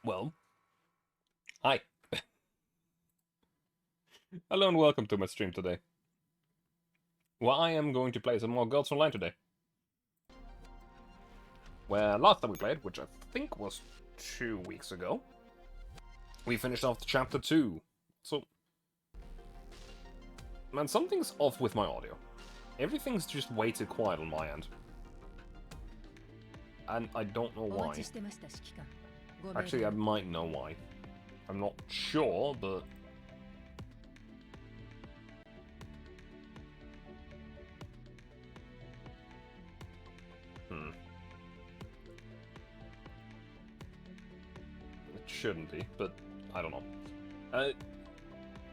Well, hi. Hello and welcome to my stream today. Well, I am going to play some more Girls Online today. Where last time we played, which I think was 2 weeks ago, we finished off chapter 2. So, man, something's off with my audio. Everything's just way too quiet on my end. And I don't know why. Actually, I might know why. I'm not sure, but... It shouldn't be, but I don't know.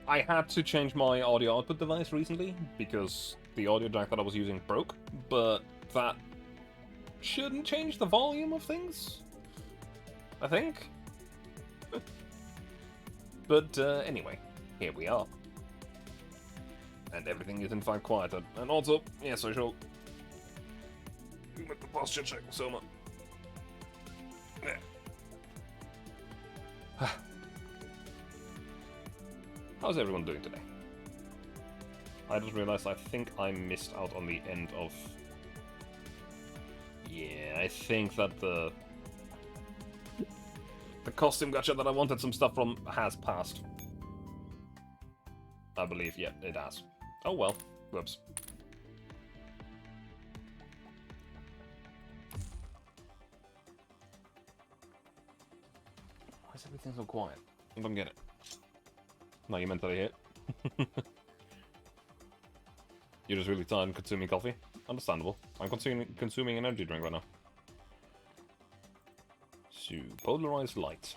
I had to change my audio output device recently, because the audio jack that I was using broke, but that shouldn't change the volume of things, I think. But anyway, here we are. And everything is in fact quieter. And also, yes, I shall with the posture check, Soma. There. How's everyone doing today? I just realized I think I missed out on the end of... Yeah, I think that the costume gacha that I wanted some stuff from has passed. I believe, yeah, it has. Oh well, whoops. Why is everything so quiet? I don't get it. No, you mentally hit. You're just really tired and consuming coffee? Understandable. I'm consuming an energy drink right now. So, Polarized light.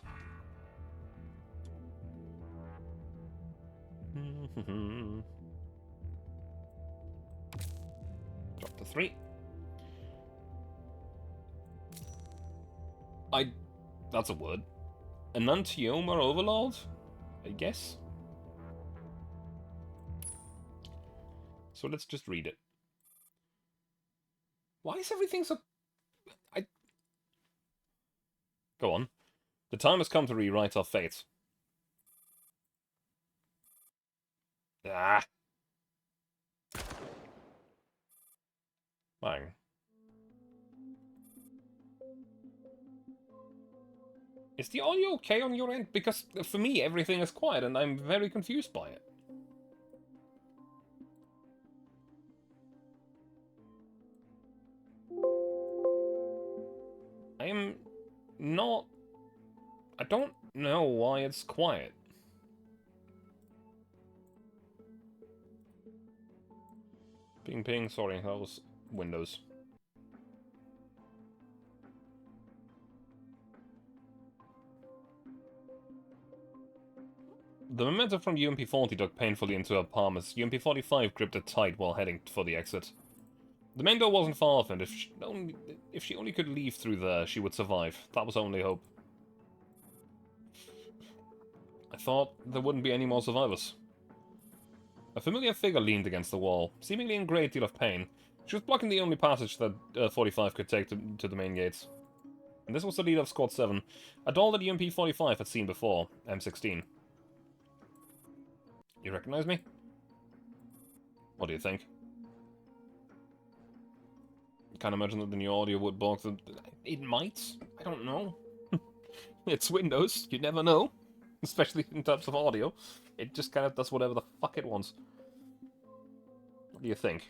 Drop to 3. That's a word. Enantioma Overlord? I guess? So let's just read it. Why is everything so... Go on. The time has come to rewrite our fate. Ah! Bang. Is the audio okay on your end? Because for me, everything is quiet and I'm very confused by it. I am not... I don't know why it's quiet. Ping ping, sorry, that was Windows. The momentum from UMP-40 dug painfully into her palm as UMP-45 gripped it tight while heading for the exit. The main door wasn't far off, and if she only could leave through there, she would survive. That was her only hope. I thought there wouldn't be any more survivors. A familiar figure leaned against the wall, seemingly in a great deal of pain. She was blocking the only passage that 45 could take to the main gates. And this was the leader of Squad 7, a doll that UMP-45 had seen before, M16. You recognize me? What do you think? Can't imagine that the new audio would balk the... It might? I don't know. It's Windows, you never know. Especially in terms of audio. It just kind of does whatever the fuck it wants. What do you think?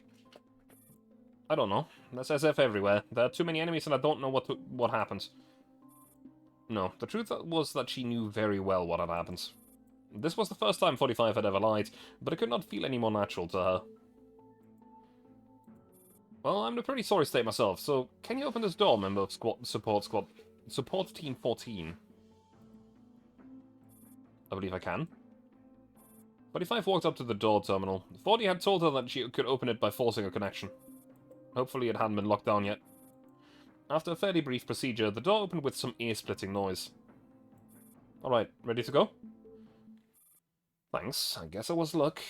I don't know. There's SF everywhere. There are too many enemies and I don't know what happens. No, the truth was that she knew very well what had happened. This was the first time 45 had ever lied, but it could not feel any more natural to her. Well, I'm in a pretty sorry state myself, so can you open this door, member of Support Team 14? I believe I can. 45 walked up to the door terminal. 40 had told her that she could open it by forcing a connection. Hopefully it hadn't been locked down yet. After a fairly brief procedure, the door opened with some ear-splitting noise. Alright, ready to go? Thanks, I guess it was luck.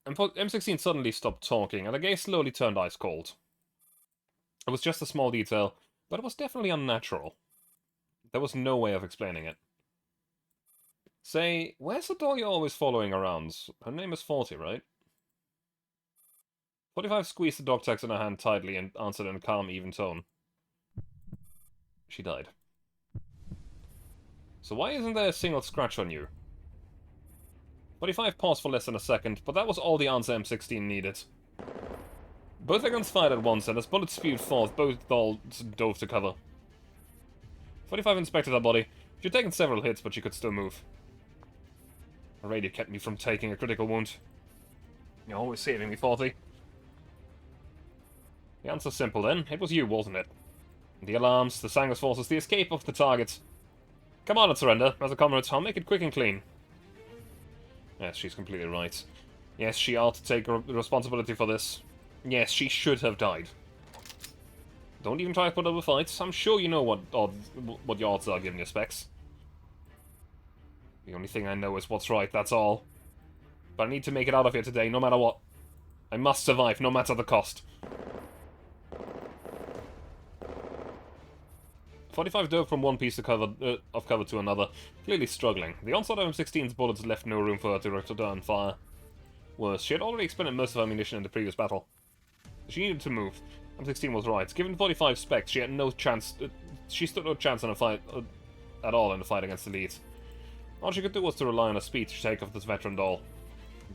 M16 suddenly stopped talking, and the gaze slowly turned ice cold. It was just a small detail, but it was definitely unnatural. There was no way of explaining it. Say, where's the dog you're always following around? Her name is 40, right? 45 squeezed the dog tags in her hand tightly and answered in a calm, even tone. She died. So why isn't there a single scratch on you? 45 paused for less than a second, but that was all the answer M16 needed. Both their guns fired at once, and as bullets spewed forth, both dolls dove to cover. 45 inspected her body. She'd taken several hits, but she could still move. Her radio kept me from taking a critical wound. You're always saving me, 40. The answer's simple then. It was you, wasn't it? The alarms, the Sangus forces, the escape of the target. Come on and surrender. As a comrade, I'll make it quick and clean. Yes, she's completely right. Yes, she ought to take responsibility for this. Yes, she should have died. Don't even try to put up a fight. I'm sure you know what your odds are given your specs. The only thing I know is what's right, that's all. But I need to make it out of here today, no matter what. I must survive, no matter the cost. 45 dove from one piece of cover to another, clearly struggling. The onslaught of M16's bullets left no room for her to return fire. Worse, she had already expended most of her ammunition in the previous battle. She needed to move. M16 was right. Given 45 specs, she had no chance. She stood no chance in a fight at all in the fight against the Elite. All she could do was to rely on her speed to take off this veteran doll.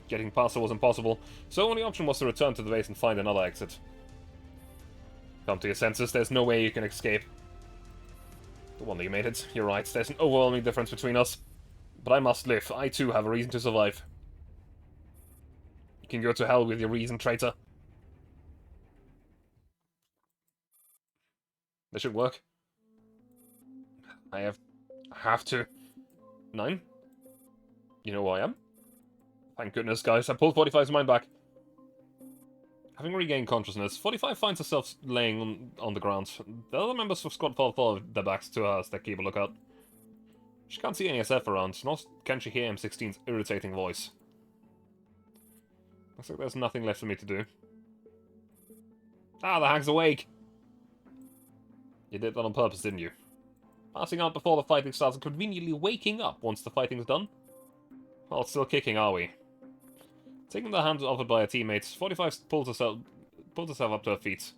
Getting past her was impossible, so the only option was to return to the base and find another exit. Come to your senses. There's no way you can escape. The wonder you made it. You're right. There's an overwhelming difference between us. But I must live. I too have a reason to survive. You can go to hell with your reason, traitor. This should work. I have to. 9? You know who I am? Thank goodness, guys. I pulled 45's mind back. Having regained consciousness, 45 finds herself laying on the ground. The other members of Squad fall their backs to her as they keep a lookout. She can't see any SF around, nor can she hear M16's irritating voice. Looks like there's nothing left for me to do. Ah, the hag's awake! You did that on purpose, didn't you? Passing out before the fighting starts and conveniently waking up once the fighting's done? Well, still kicking, are we? Taking the hand offered by her teammates, 45 pulled herself up to her feet.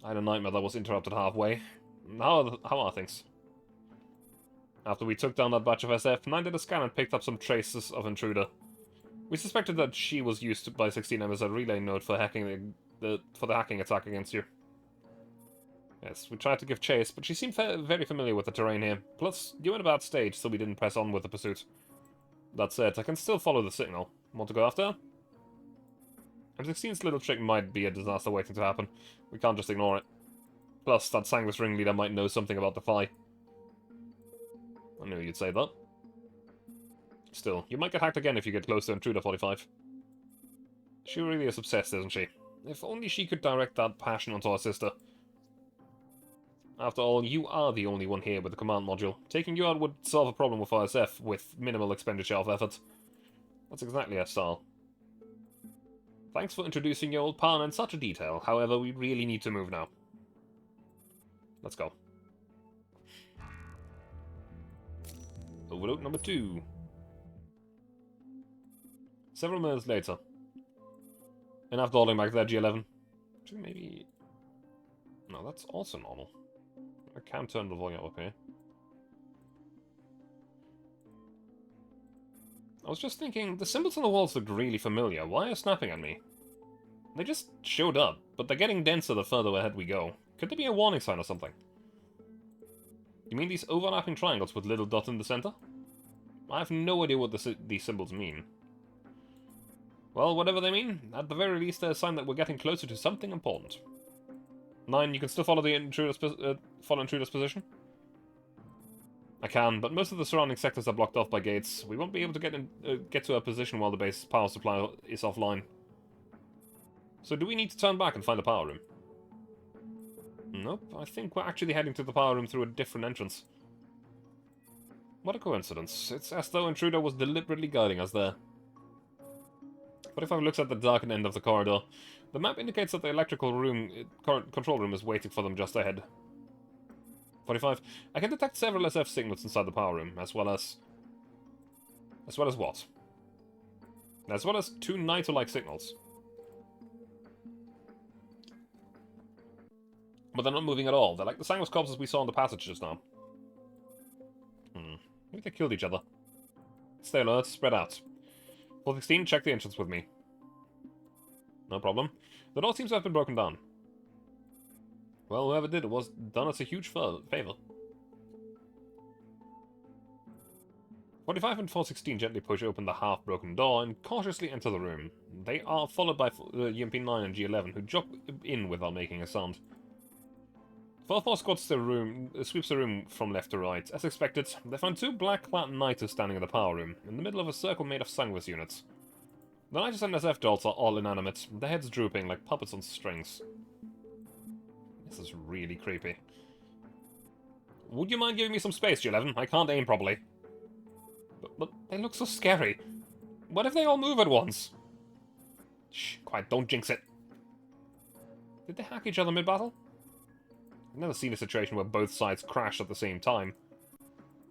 I had a nightmare that was interrupted halfway. How are things? After we took down that batch of SF, 9 did a scan and picked up some traces of Intruder. We suspected that she was used by 16M as a relay node for hacking the hacking attack against you. Yes, we tried to give chase, but she seemed very familiar with the terrain here. Plus, you were in a bad stage, so we didn't press on with the pursuit. That said, I can still follow the signal. Want to go after her? M16's little trick might be a disaster waiting to happen. We can't just ignore it. Plus, that Sanguis ringleader might know something about the Phi. I knew you'd say that. Still, you might get hacked again if you get close to Intruder 45. She really is obsessed, isn't she? If only she could direct that passion onto her sister. After all, you are the only one here with the command module. Taking you out would solve a problem with RSF with minimal expenditure of effort. That's exactly our style. Thanks for introducing your old pal in such a detail. However, we really need to move now. Let's go. Overload number 2. Several minutes later. And after holding back that G11. Actually, maybe... No, that's also normal. I can turn the volume up here. I was just thinking, the symbols on the walls look really familiar. Why are they snapping at me? They just showed up, but they're getting denser the further ahead we go. Could there be a warning sign or something? You mean these overlapping triangles with little dots in the center? I have no idea what these symbols mean. Well, whatever they mean, at the very least they're a sign that we're getting closer to something important. 9, you can still follow the intruder's position? I can, but most of the surrounding sectors are blocked off by gates. We won't be able to get to our position while the base power supply is offline. So do we need to turn back and find the power room? Nope, I think we're actually heading to the power room through a different entrance. What a coincidence. It's as though Intruder was deliberately guiding us there. 45 looks at the darkened end of the corridor. The map indicates that the electrical room, control room is waiting for them just ahead. 45. I can detect several SF signals inside the power room, as well as... As well as what? As well as 2 Naito-like signals. But they're not moving at all. They're like the Sangos corpses we saw in the passage just now. Maybe they killed each other. Stay alert, spread out. 416, check the entrance with me. No problem. The door seems to have been broken down. Well, whoever did it was done us a huge favor. 45 and 416 gently push open the half-broken door and cautiously enter the room. They are followed by UMP-9 and G11, who jump in without making a sound. 4-4 squats the room, sweeps the room from left to right. As expected, they find 2 black-clad Niters standing in the power room, in the middle of a circle made of Sangwas units. The Niters and SF dolls are all inanimate, their heads drooping like puppets on strings. This is really creepy. Would you mind giving me some space, G11? I can't aim properly. But they look so scary. What if they all move at once? Shh, quiet, don't jinx it. Did they hack each other mid-battle? I've never seen a situation where both sides crash at the same time.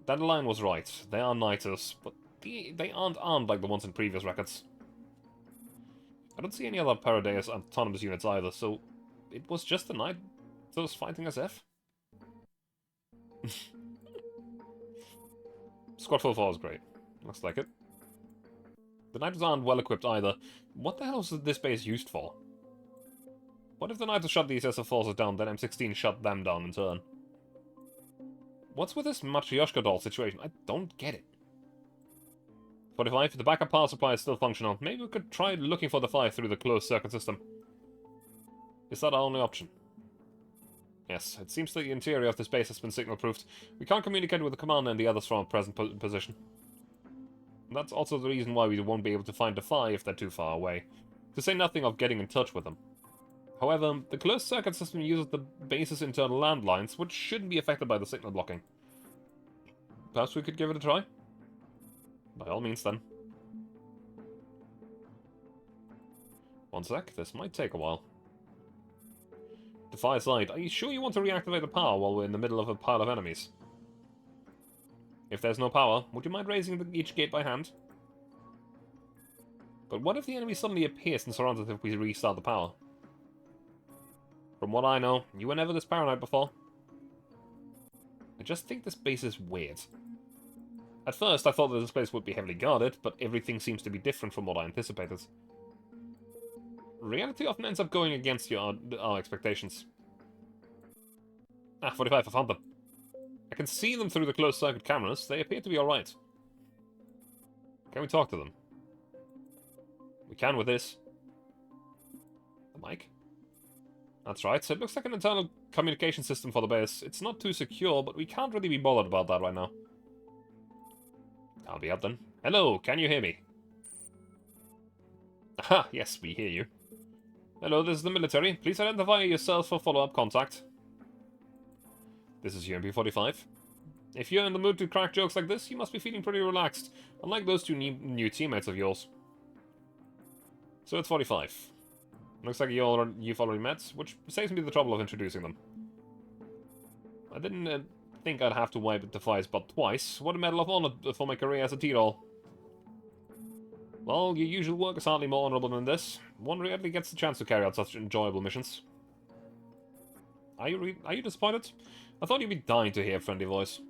Dandelion was right. They are Niters, but they aren't armed like the ones in previous records. I don't see any other Paradeus autonomous units either, so it was just the Niters fighting SF? Squad 4-4 is great. Looks like it. The Niters aren't well equipped either. What the hell is this base used for? What if the Niters shut these SF forces down, then M16 shut them down in turn? What's with this Matryoshka doll situation? I don't get it. 45, if the backup power supply is still functional, maybe we could try looking for the fire through the closed circuit system. Is that our only option? Yes, it seems that the interior of this base has been signal-proofed. We can't communicate with the commander and the others from our present position. And that's also the reason why we won't be able to find the fire if they're too far away. To say nothing of getting in touch with them. However, the closed circuit system uses the base's internal landlines, which shouldn't be affected by the signal blocking. Perhaps we could give it a try? By all means, then. One sec, this might take a while. Defy side, are you sure you want to reactivate the power while we're in the middle of a pile of enemies? If there's no power, would you mind raising each gate by hand? But what if the enemy suddenly appears and surrounds us if we restart the power? From what I know, you were never this paranoid before. I just think this base is weird. At first, I thought that this place would be heavily guarded, but everything seems to be different from what I anticipated. Reality often ends up going against our expectations. Ah, 45, I found them. I can see them through the closed-circuit cameras. They appear to be alright. Can we talk to them? We can with this. The mic? That's right, so it looks like an internal communication system for the base. It's not too secure, but we can't really be bothered about that right now. I'll be up then. Hello, can you hear me? Aha, yes, we hear you. Hello, this is the military. Please identify yourself for follow-up contact. This is UMP-45. If you're in the mood to crack jokes like this, you must be feeling pretty relaxed, unlike those 2 new teammates of yours. So it's 45. Looks like you've already met, which saves me the trouble of introducing them. I didn't think I'd have to wipe Defy's butt twice. What a medal of honor for my career as a T-Doll. Well, your usual work is hardly more honorable than this. One rarely gets the chance to carry out such enjoyable missions. Are you disappointed? I thought you'd be dying to hear a friendly voice.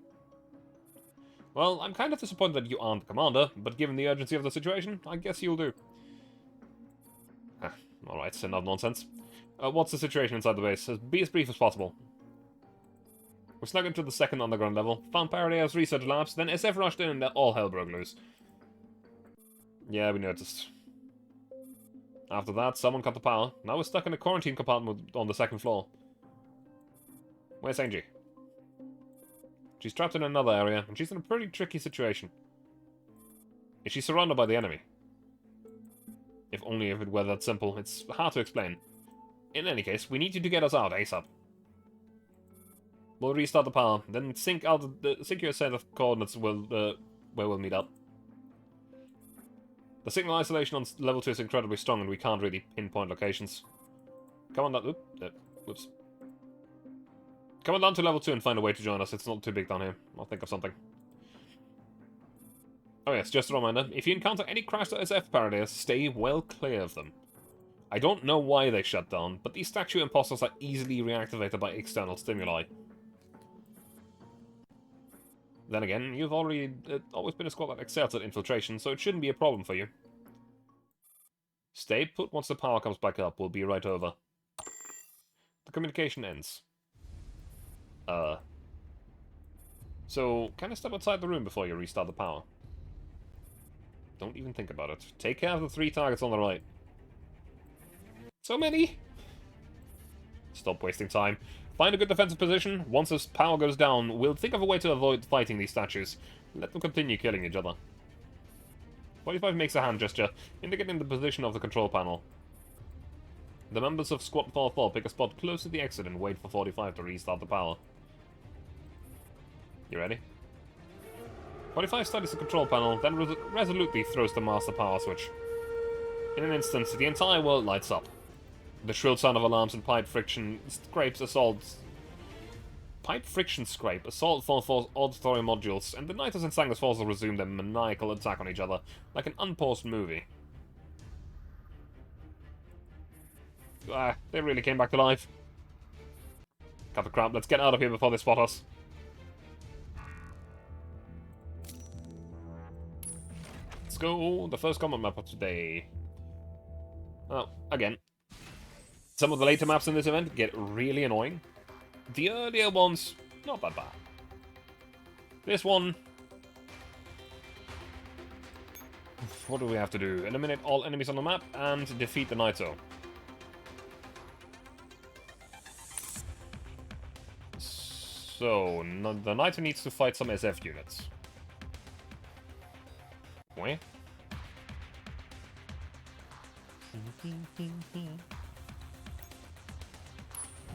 Well, I'm kind of disappointed that you aren't the commander, but given the urgency of the situation, I guess you'll do. Alright, enough nonsense. What's the situation inside the base? Be as brief as possible. We snuck into the second underground level, found Paradeus research labs, then SF rushed in and all hell broke loose. Yeah, we noticed. After that, someone cut the power. Now we're stuck in a quarantine compartment on the 2nd floor. Where's Angie? She's trapped in another area, and she's in a pretty tricky situation. Is she surrounded by the enemy? If only if it were that simple. It's hard to explain. In any case, we need you to get us out ASAP. We'll restart the power, then sync your set of coordinates where we'll meet up. The signal isolation on level 2 is incredibly strong, and we can't really pinpoint locations. Come on, oops. Come on down to level 2 and find a way to join us. It's not too big down here. I'll think of something. Oh yes, just a reminder. If you encounter any crashed SF parodies, stay well clear of them. I don't know why they shut down, but these statue imposters are easily reactivated by external stimuli. Then again, you've already always been a squad that excels at infiltration, so it shouldn't be a problem for you. Stay put once the power comes back up. We'll be right over. The communication ends. So, can I step outside the room before you restart the power? Don't even think about it. Take care of the 3 targets on the right. So many! Stop wasting time. Find a good defensive position. Once this power goes down, we'll think of a way to avoid fighting these statues. Let them continue killing each other. 45 makes a hand gesture, indicating the position of the control panel. The members of Squad 4-4 pick a spot close to the exit and wait for 45 to restart the power. You ready? 45 studies the control panel, then resolutely throws the master power switch. In an instant, the entire world lights up. The shrill sound of alarms and pipe friction scrape assault 4-4's auditory modules, and the Niters and Sangers forces resume their maniacal attack on each other, like an unpaused movie. They really came back to life. Cut the crap, let's get out of here before they spot us. Let's go, the first combat map of today. Oh, again. Some of the later maps in this event get really annoying. The earlier ones, not that bad. This one... What do we have to do? Eliminate all enemies on the map and defeat the Nito. So, the Nito needs to fight some SF units. Where?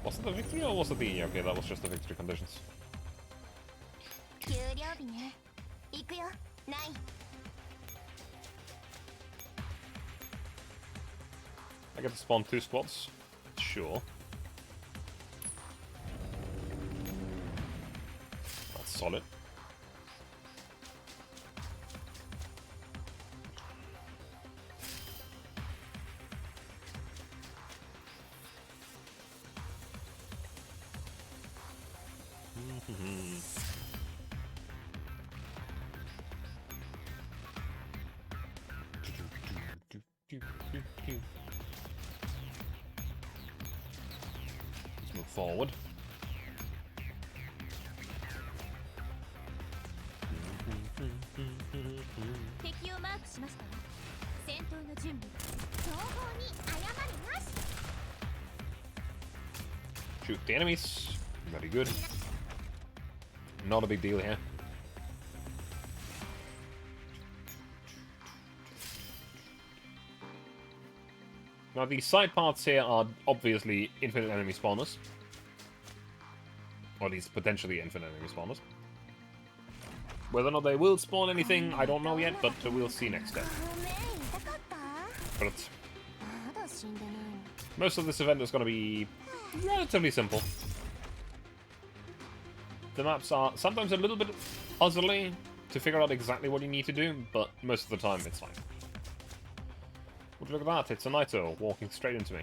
Was it the victory or was it the... Okay, that was just the victory conditions. I get to spawn 2 squads. Sure. That's solid. Let's move forward. Shoot the enemies. Very good. Not a big deal here. Now, the side paths here are obviously infinite enemy spawners. Or at least potentially infinite enemy spawners. Whether or not they will spawn anything, I don't know yet, but we'll see next step. But most of this event is going to be relatively simple. The maps are sometimes a little bit puzzly to figure out exactly what you need to do, but most of the time it's fine. Would you look at that? It's a Nito walking straight into me.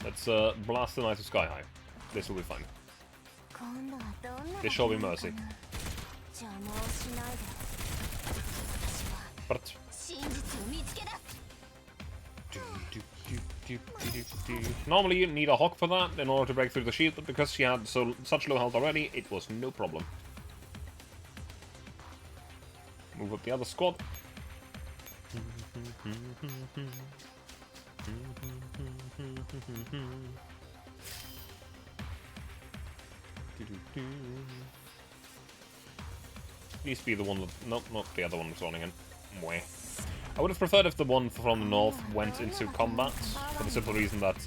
Let's blast the Nito sky high. This will be fine. This shall be mercy. But normally you need a Hawk for that in order to break through the shield, but because she had such low health already, it was no problem. Move up the other squad. Please be the one that... Nope, not the other one that's running in. Mwah. I would have preferred if the one from the north went into combat, for the simple reason that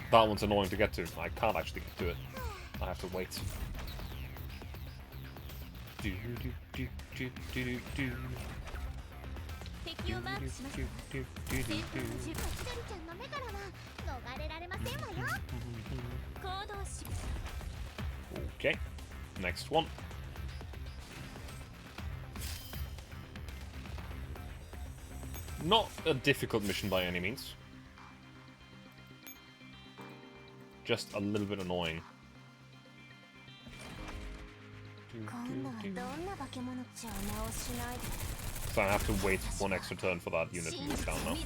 that one's annoying to get to. I can't actually get to it. I have to wait. Okay, next one. Not a difficult mission by any means. Just a little bit annoying. So I have to wait one extra turn for that unit to move down now.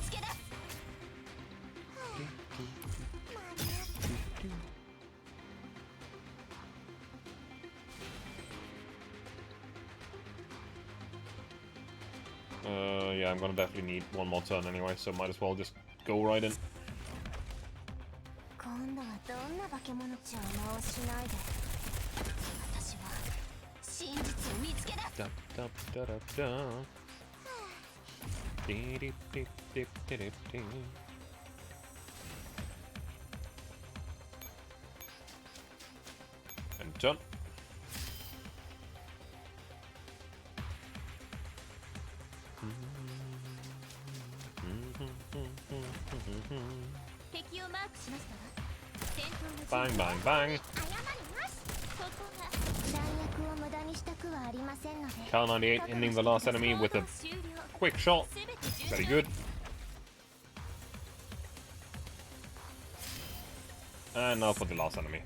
Yeah, I'm gonna definitely need one more turn anyway, so might as well just go right in. Da, da, da, da, da. Dee, dee, dee, dee, dee, dee, dee. And done. Bang, bang, bang. Cal 98 ending the last enemy with a quick shot. Very good. And now for the last enemy.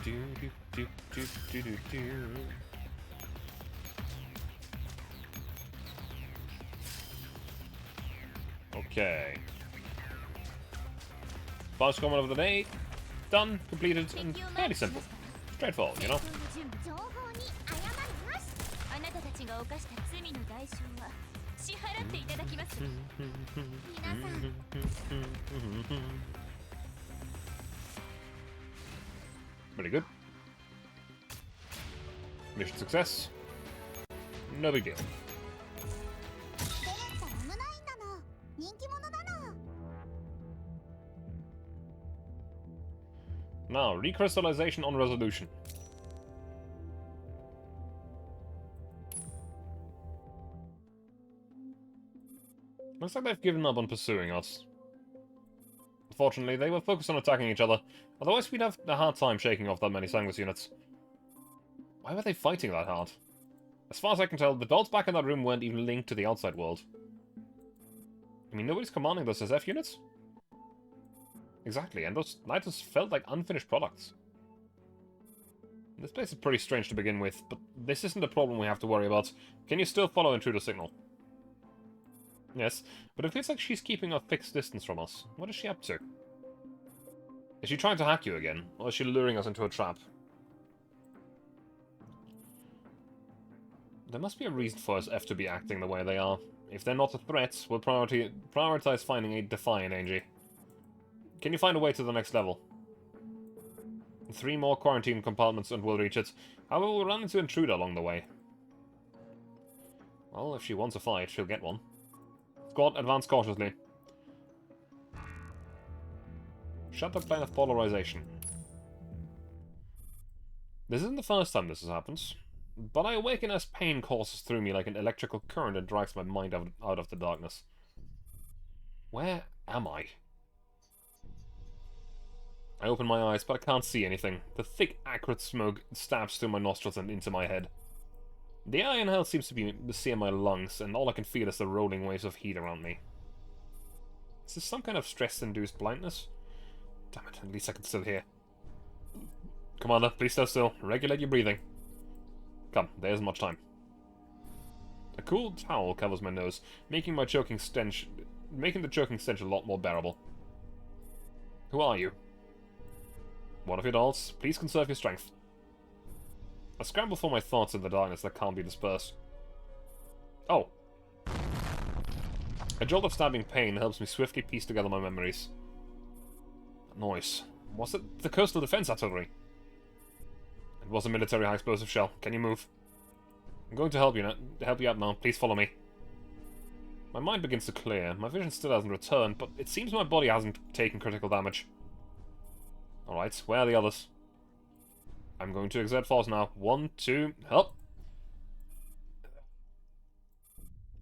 Do, do, do, do, do, do, do. Okay. Fast combat of the day. Done, completed, and fairly simple. Straightforward, you know? Pretty good. Mission success. No big deal. Now, recrystallization on resolution. Looks like they've given up on pursuing us. Fortunately, they were focused on attacking each other. Otherwise, we'd have a hard time shaking off that many Sanguis units. Why were they fighting that hard? As far as I can tell, the dots back in that room weren't even linked to the outside world. I mean, nobody's commanding those SF units? Exactly, and those Niters felt like unfinished products. This place is pretty strange to begin with, but this isn't a problem we have to worry about. Can you still follow intruder signal? Yes, but it feels like she's keeping a fixed distance from us. What is she up to? Is she trying to hack you again, or is she luring us into a trap? There must be a reason for SF to be acting the way they are. If they're not a threat, we'll prioritize finding a Defiant Angie. Can you find a way to the next level? 3 more quarantine compartments and we'll reach it. However, we'll run into Intruder along the way. Well, if she wants a fight, she'll get one. Squad, advance cautiously. Shut the plane of polarization. This isn't the first time this has happened, but I awaken as pain courses through me like an electrical current and drags my mind out of the darkness. Where am I? I open my eyes, but I can't see anything. The thick, acrid smoke stabs through my nostrils and into my head. The air in hell seems to be searing my lungs, and all I can feel is the rolling waves of heat around me. Is this some kind of stress-induced blindness? Damn it, at least I can still hear. Commander, please stay still. Regulate your breathing. Come, there isn't much time. A cool towel covers my nose, making the choking stench a lot more bearable. Who are you? One of your dolls. Please conserve your strength. I scramble for my thoughts in the darkness that can't be dispersed. Oh. A jolt of stabbing pain helps me swiftly piece together my memories. That noise. Was it the coastal defense artillery? It was a military high-explosive shell. Can you move? I'm going to help you out now. Please follow me. My mind begins to clear. My vision still hasn't returned, but it seems my body hasn't taken critical damage. Alright, where are the others? I'm going to exert force now. 1, 2, help!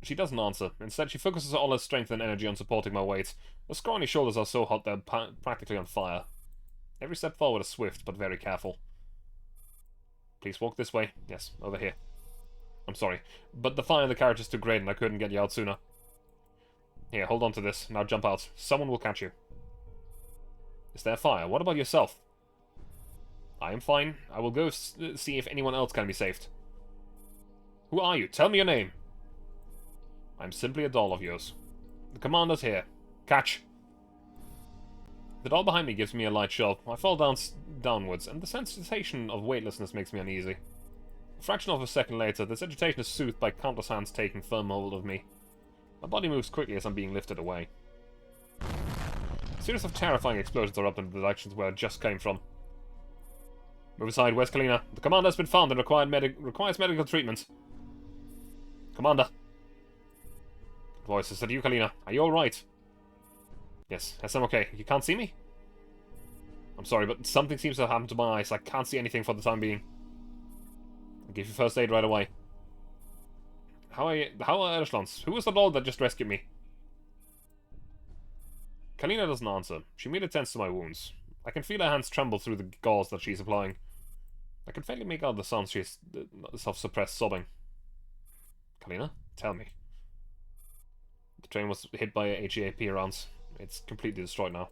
She doesn't answer. Instead, she focuses all her strength and energy on supporting my weight. Her scrawny shoulders are so hot they're practically on fire. Every step forward is swift, but very careful. Please walk this way. Yes, over here. I'm sorry, but the fire in the carriage is too great and I couldn't get you out sooner. Here, hold on to this. Now jump out. Someone will catch you. Is there fire? What about yourself? I am fine. I will go see if anyone else can be saved. Who are you? Tell me your name. I'm simply a doll of yours. The commander's here. Catch! The doll behind me gives me a light shove. I fall downwards, and the sensation of weightlessness makes me uneasy. A fraction of a second later, this agitation is soothed by countless hands taking firm hold of me. My body moves quickly as I'm being lifted away. A series of terrifying explosions erupt in the directions where I just came from. Move aside, where's Kalina? The commander has been found and requires medical treatment. Commander. Voice, is that you, Kalina? Are you alright? Yes, I'm okay. You can't see me? I'm sorry, but something seems to have happened to my eyes. I can't see anything for the time being. I'll give you first aid right away. How are Echelons? Who was the doll that just rescued me? Kalina doesn't answer. She merely tends to my wounds. I can feel her hands tremble through the gauze that she's applying. I can faintly make out the sounds she's self-suppressed sobbing. Kalina, tell me. The train was hit by HEAP rounds. It's completely destroyed now.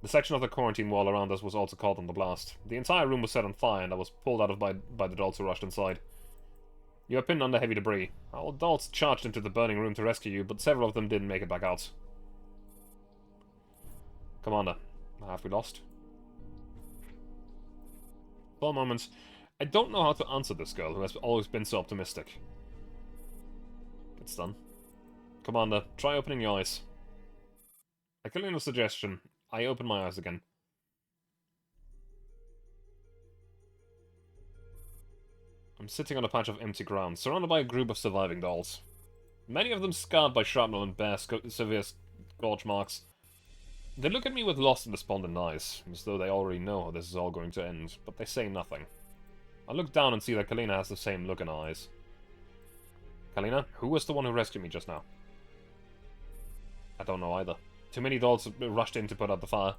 The section of the quarantine wall around us was also caught on the blast. The entire room was set on fire, and I was pulled out of by the dolls who rushed inside. You are pinned under heavy debris. Our dolls charged into the burning room to rescue you, but several of them didn't make it back out. Commander, have we lost? For a moment, I don't know how to answer this girl who has always been so optimistic. It's done. Commander, try opening your eyes. At Kalina's suggestion, I open my eyes again. I'm sitting on a patch of empty ground, surrounded by a group of surviving dolls. Many of them scarred by shrapnel and bear severe scorch marks. They look at me with lost and despondent eyes, as though they already know how this is all going to end, but they say nothing. I look down and see that Kalina has the same look in her eyes. Kalina, who was the one who rescued me just now? I don't know either. Too many dolls rushed in to put out the fire.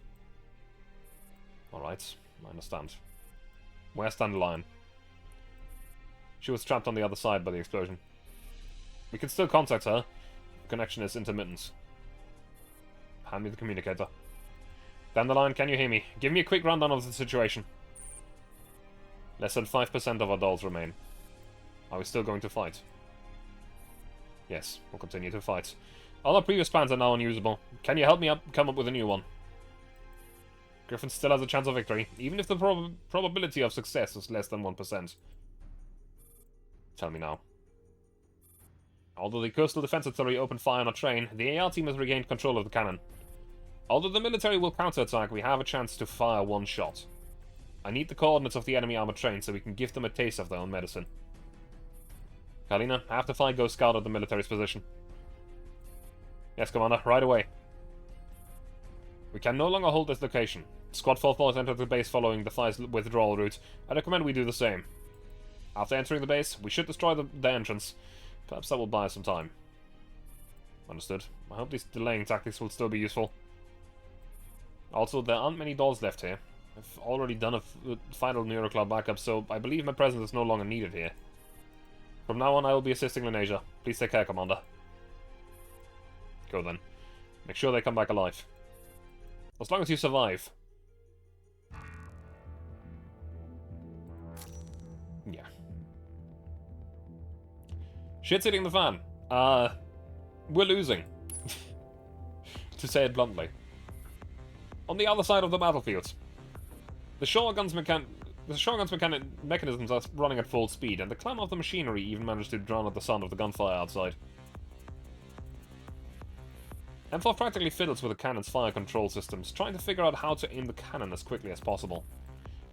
Alright, I understand. Where's Dandelion? She was trapped on the other side by the explosion. We can still contact her. The connection is intermittent. Hand me the communicator. Dandelion, can you hear me? Give me a quick rundown of the situation. Less than 5% of our dolls remain. Are we still going to fight? Yes, we'll continue to fight. All our previous plans are now unusable. Can you help me come up with a new one? Griffin still has a chance of victory, even if the probability of success is less than 1%. Tell me now. Although the Coastal Defense Authority opened fire on a train, the AR team has regained control of the cannon. Although the military will counterattack, we have a chance to fire one shot. I need the coordinates of the enemy armored train so we can give them a taste of their own medicine. Kalina, after fight, go scout at the military's position. Yes, Commander, right away. We can no longer hold this location. Squad 4 has entered the base following the fire's withdrawal route. I recommend we do the same. After entering the base, we should destroy the entrance. Perhaps that will buy us some time. Understood. I hope these delaying tactics will still be useful. Also, there aren't many dolls left here. I've already done a final Neurocloud backup, so I believe my presence is no longer needed here. From now on, I will be assisting Lenasia. Please take care, Commander. Go then. Make sure they come back alive. As long as you survive. Yeah. Shit's hitting the fan. We're losing. To say it bluntly. On the other side of the battlefield, the Shogun's mechanisms are running at full speed, and the clamor of the machinery even managed to drown out the sound of the gunfire outside. M4 practically fiddles with the cannon's fire control systems, trying to figure out how to aim the cannon as quickly as possible.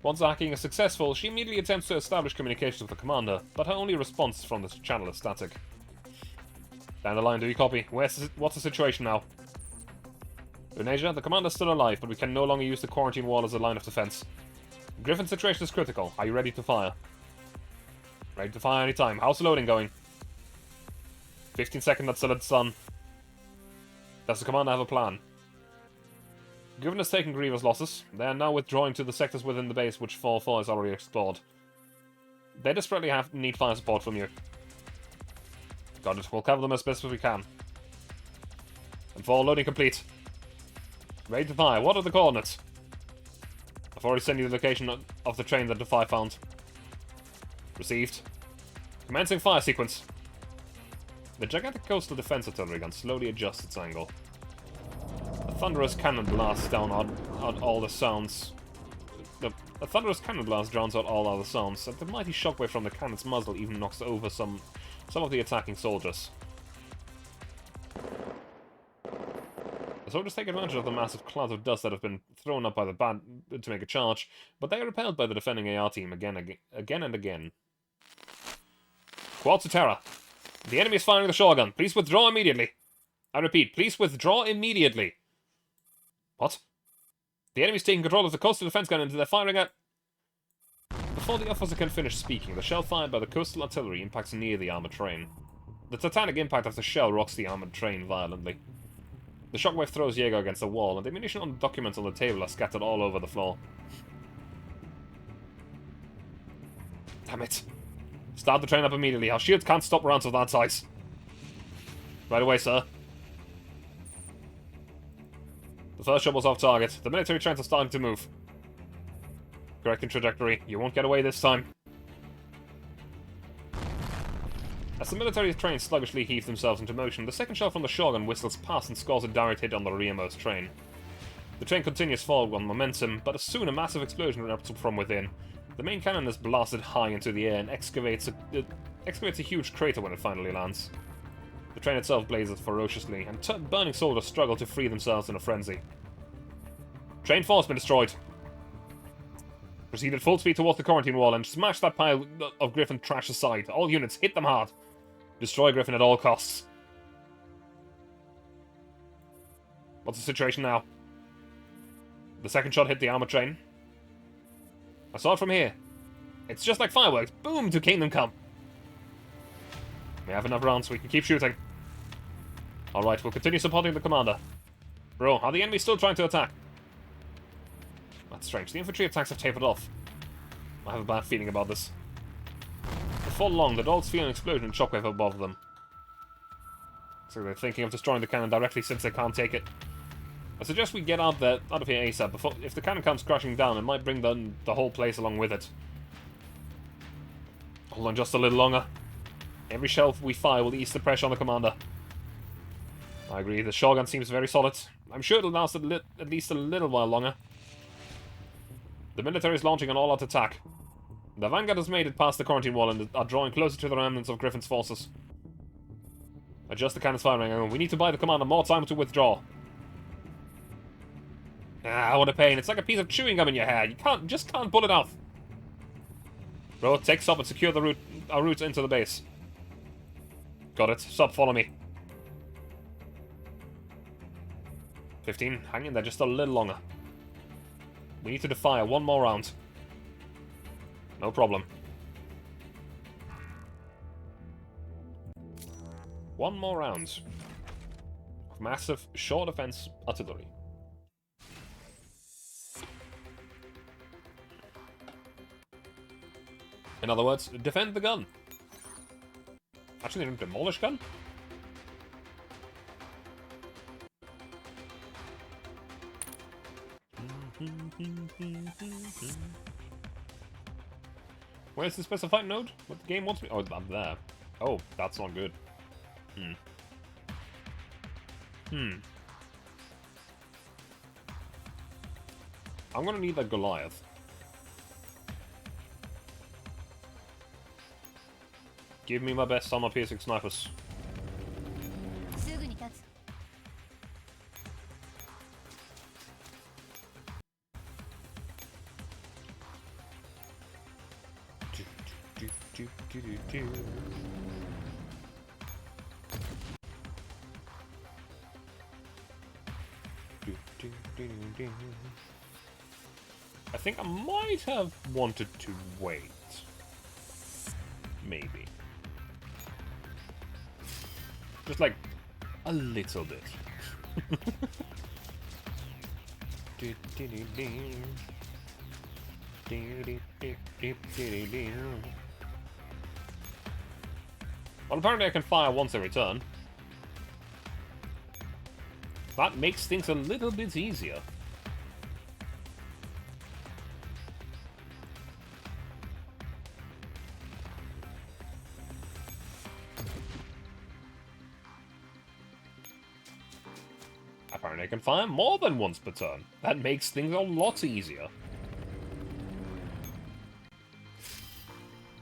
Once the hacking is successful, she immediately attempts to establish communications with the commander, but her only response from this channel is static. Dandelion, do you copy? What's the situation now? Lenasia, the commander's still alive, but we can no longer use the quarantine wall as a line of defense. Griffin's situation is critical. Are you ready to fire? Ready to fire anytime. How's the loading going? 15-second until it's done. Does the commander have a plan? Given us taking grievous losses, they are now withdrawing to the sectors within the base which 4-4 has already explored. They desperately need fire support from you. Got it. We'll cover them as best as we can. And 4, loading complete. Ready to fire. What are the coordinates? I've already sent you the location of the train that Defy found. Received. Commencing fire sequence. The gigantic coastal defense artillery gun slowly adjusts its angle. A thunderous cannon blast down out all the sounds. A thunderous cannon blast drowns out all other sounds, and the mighty shockwave from the cannon's muzzle even knocks over some of the attacking soldiers. The soldiers take advantage of the massive clouds of dust that have been thrown up by the band to make a charge, but they are repelled by the defending AR team again and again. Quad to Terra. The enemy is firing the shotgun. Please withdraw immediately. I repeat, please withdraw immediately. What? The enemy is taking control of the coastal defense gun and they're firing at... Before the officer can finish speaking, the shell fired by the coastal artillery impacts near the armored train. The titanic impact of the shell rocks the armored train violently. The shockwave throws Jaeger against the wall, and the ammunition and documents on the table are scattered all over the floor. Damn it. Start the train up immediately. Our shields can't stop rounds of that size. Right away, sir. The first shot was off target. The military trains are starting to move. Correcting trajectory. You won't get away this time. As the military trains sluggishly heave themselves into motion, the second shot from the shotgun whistles past and scores a direct hit on the rearmost train. The train continues forward on momentum, but soon a massive explosion erupts from within. The main cannon is blasted high into the air and excavates a huge crater when it finally lands. The train itself blazes ferociously, and burning soldiers struggle to free themselves in a frenzy. Train 4 has been destroyed. Proceed at full speed towards the quarantine wall and smash that pile of Griffin trash aside. All units, hit them hard. Destroy Griffin at all costs. What's the situation now? The second shot hit the armored train. I saw it from here. It's just like fireworks. Boom to Kingdom Come. We have enough rounds so we can keep shooting. Alright, we'll continue supporting the commander. Bro, are the enemy still trying to attack? That's strange. The infantry attacks have tapered off. I have a bad feeling about this. Before long, the dogs feel an explosion and shockwave above them. So they're thinking of destroying the cannon directly since they can't take it. I suggest we get out of here ASAP. Before, if the cannon comes crashing down, it might bring the whole place along with it. Hold on just a little longer. Every shell we fire will ease the pressure on the commander. I agree, the shotgun seems very solid. I'm sure it'll last at least a little while longer. The military is launching an all-out attack. The vanguard has made it past the quarantine wall and are drawing closer to the remnants of Griffin's forces. Adjust the cannon's firing angle. We need to buy the commander more time to withdraw. Ah, what a pain. It's like a piece of chewing gum in your hair. You just can't pull it off. Bro, take stop and secure our route into the base. Got it. Stop, follow me. 15, hang in there just a little longer. We need to defire one more round. No problem. One more round of massive shore defense artillery. In other words, defend the gun. Actually, demolish gun? Where's the specified node? What the game wants me? Oh, I'm there. Oh, that's not good. I'm gonna need that Goliath. Give me my best armor-piercing snipers. I think I might have wanted to wait. Maybe. Just like a little bit. Well, apparently I can fire once every turn. That makes things a little bit easier. Apparently I can fire more than once per turn. That makes things a lot easier.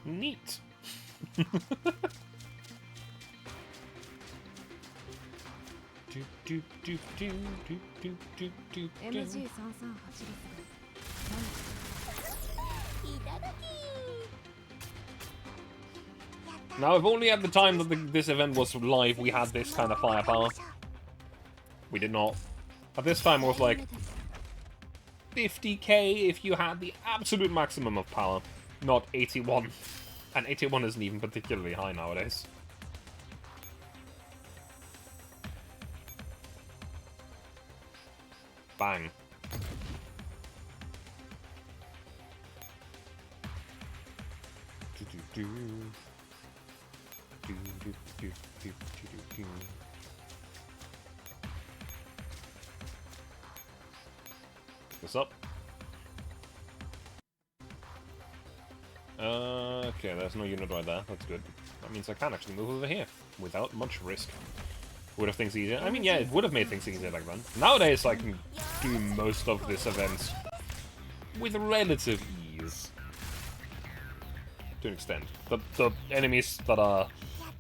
Neat. Now, if only at the time that this event was live we had this kind of firepower. We did not. At this time it was like 50k if you had the absolute maximum of power, not 81. And 81 isn't even particularly high nowadays. Bang. This up. Okay, there's no unit right there. That's good. That means I can actually move over here without much risk. Would have things easier. I mean, yeah, it would have made things easier back then. Nowadays, I can do most of this event with relative ease. To an extent. The enemies that are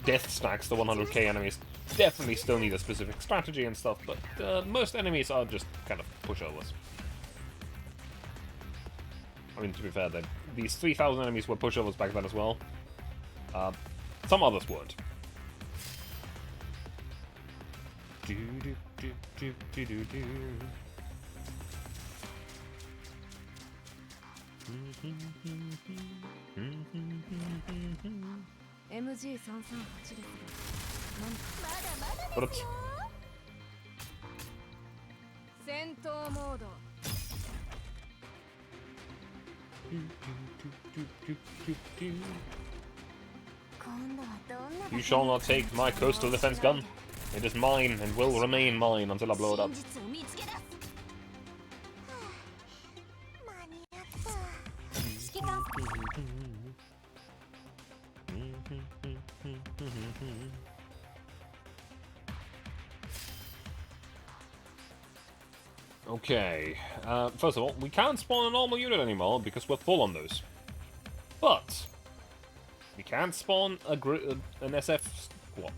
death stacks, the 100k enemies, definitely still need a specific strategy and stuff, but most enemies are just kind of pushovers. I mean, to be fair, these 3,000 enemies were pushovers back then as well. Some others weren't. But you shall not take my coastal defense gun. It is mine and will remain mine until I blow it up. Okay, first of all, we can't spawn a normal unit anymore because we're full on those. But we can spawn an SF squad.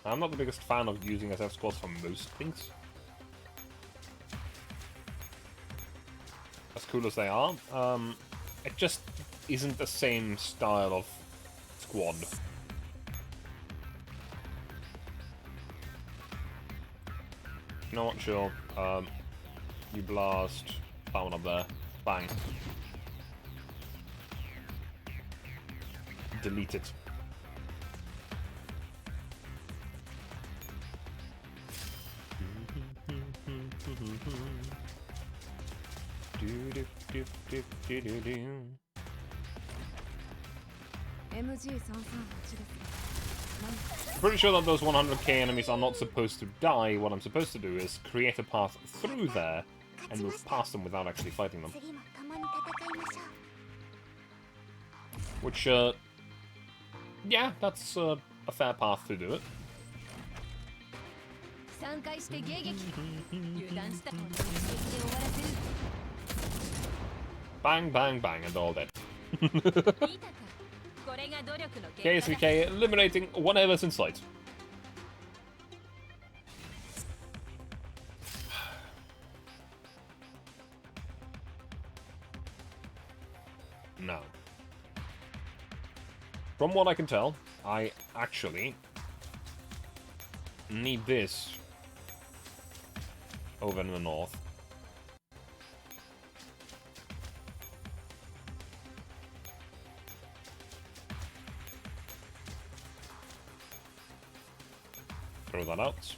I'm not the biggest fan of using SF squads for most things. As cool as they are, it just isn't the same style of squad. You know what, sure. You blast that one up there. Bang. Delete it. I'm pretty sure that those 100k enemies are not supposed to die. What I'm supposed to do is create a path through there and move past them without actually fighting them. Which, yeah, that's a fair path to do it. Bang, bang, bang, and all that. KSVK eliminating whatever's in sight. Now, from what I can tell, I actually need this over in the north. Throw that out.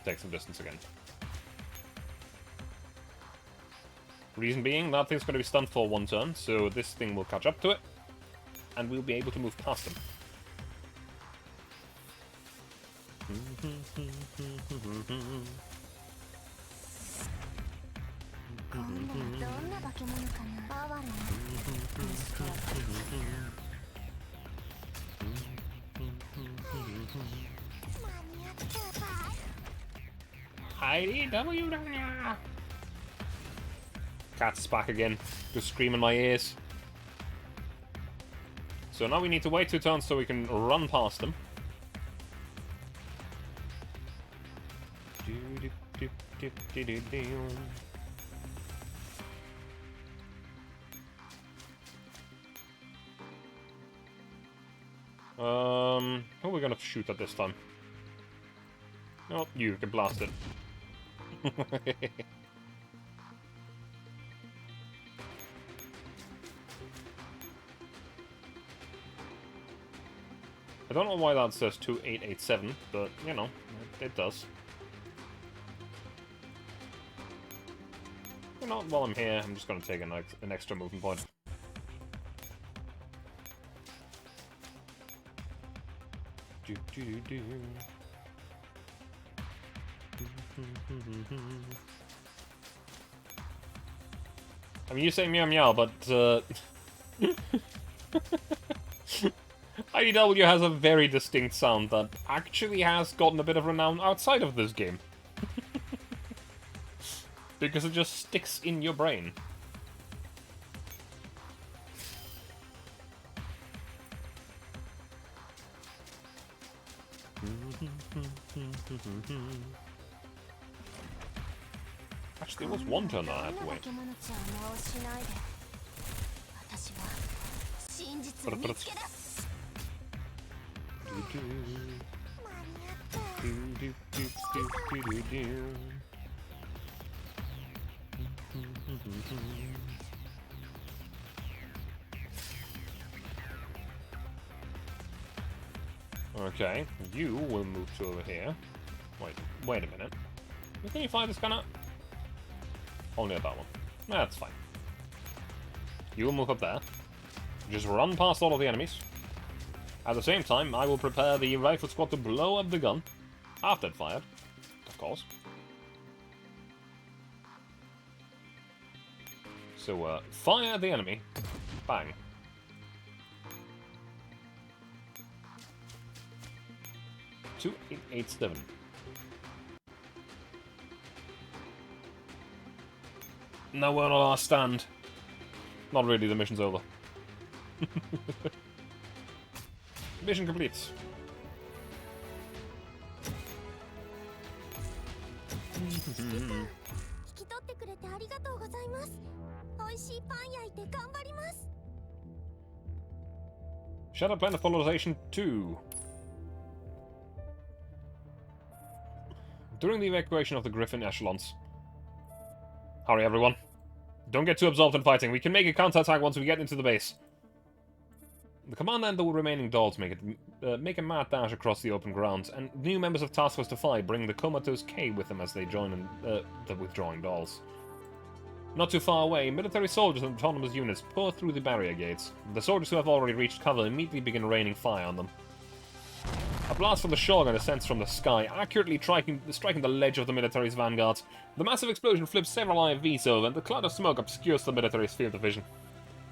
Take some distance again. Reason being, that thing's going to be stunned for 1 turn, so this thing will catch up to it, and we'll be able to move past them. IDW! Cat's back again, just scream in my ears. So now we need to wait 2 turns so we can run past them. Who are we gonna shoot at this time? Oh, you can blast it. I don't know why that says 2887, but, you know, it does. You know, while I'm here, I'm just going to take an extra movement point. I mean, you say meow meow, but, IDW has a very distinct sound that actually has gotten a bit of renown outside of this game. Because it just sticks in your brain. Actually, there was 1 turn that I had to wait. Okay, you will move to over here. Wait a minute. Can you fire this gun up? Only at that one. That's fine. You will move up there. Just run past all of the enemies. At the same time, I will prepare the rifle squad to blow up the gun. After it fired, of course. So, fire the enemy. Bang. Two, 887. Now we're on our stand. Not really, the mission's over. Mission complete. Shadow Plan of Polarization 2. During the evacuation of the Griffin echelons. Hurry, everyone. Don't get too absorbed in fighting. We can make a counterattack once we get into the base. The commander and the remaining dolls make a mad dash across the open ground, and new members of Task Force Defy bring the comatose K with them as they join the withdrawing dolls. Not too far away, military soldiers and autonomous units pour through the barrier gates. The soldiers who have already reached cover immediately begin raining fire on them. A blast from the shotgun descends from the sky, accurately striking the ledge of the military's vanguard. The massive explosion flips several IFVs over, and the cloud of smoke obscures the military's field of vision.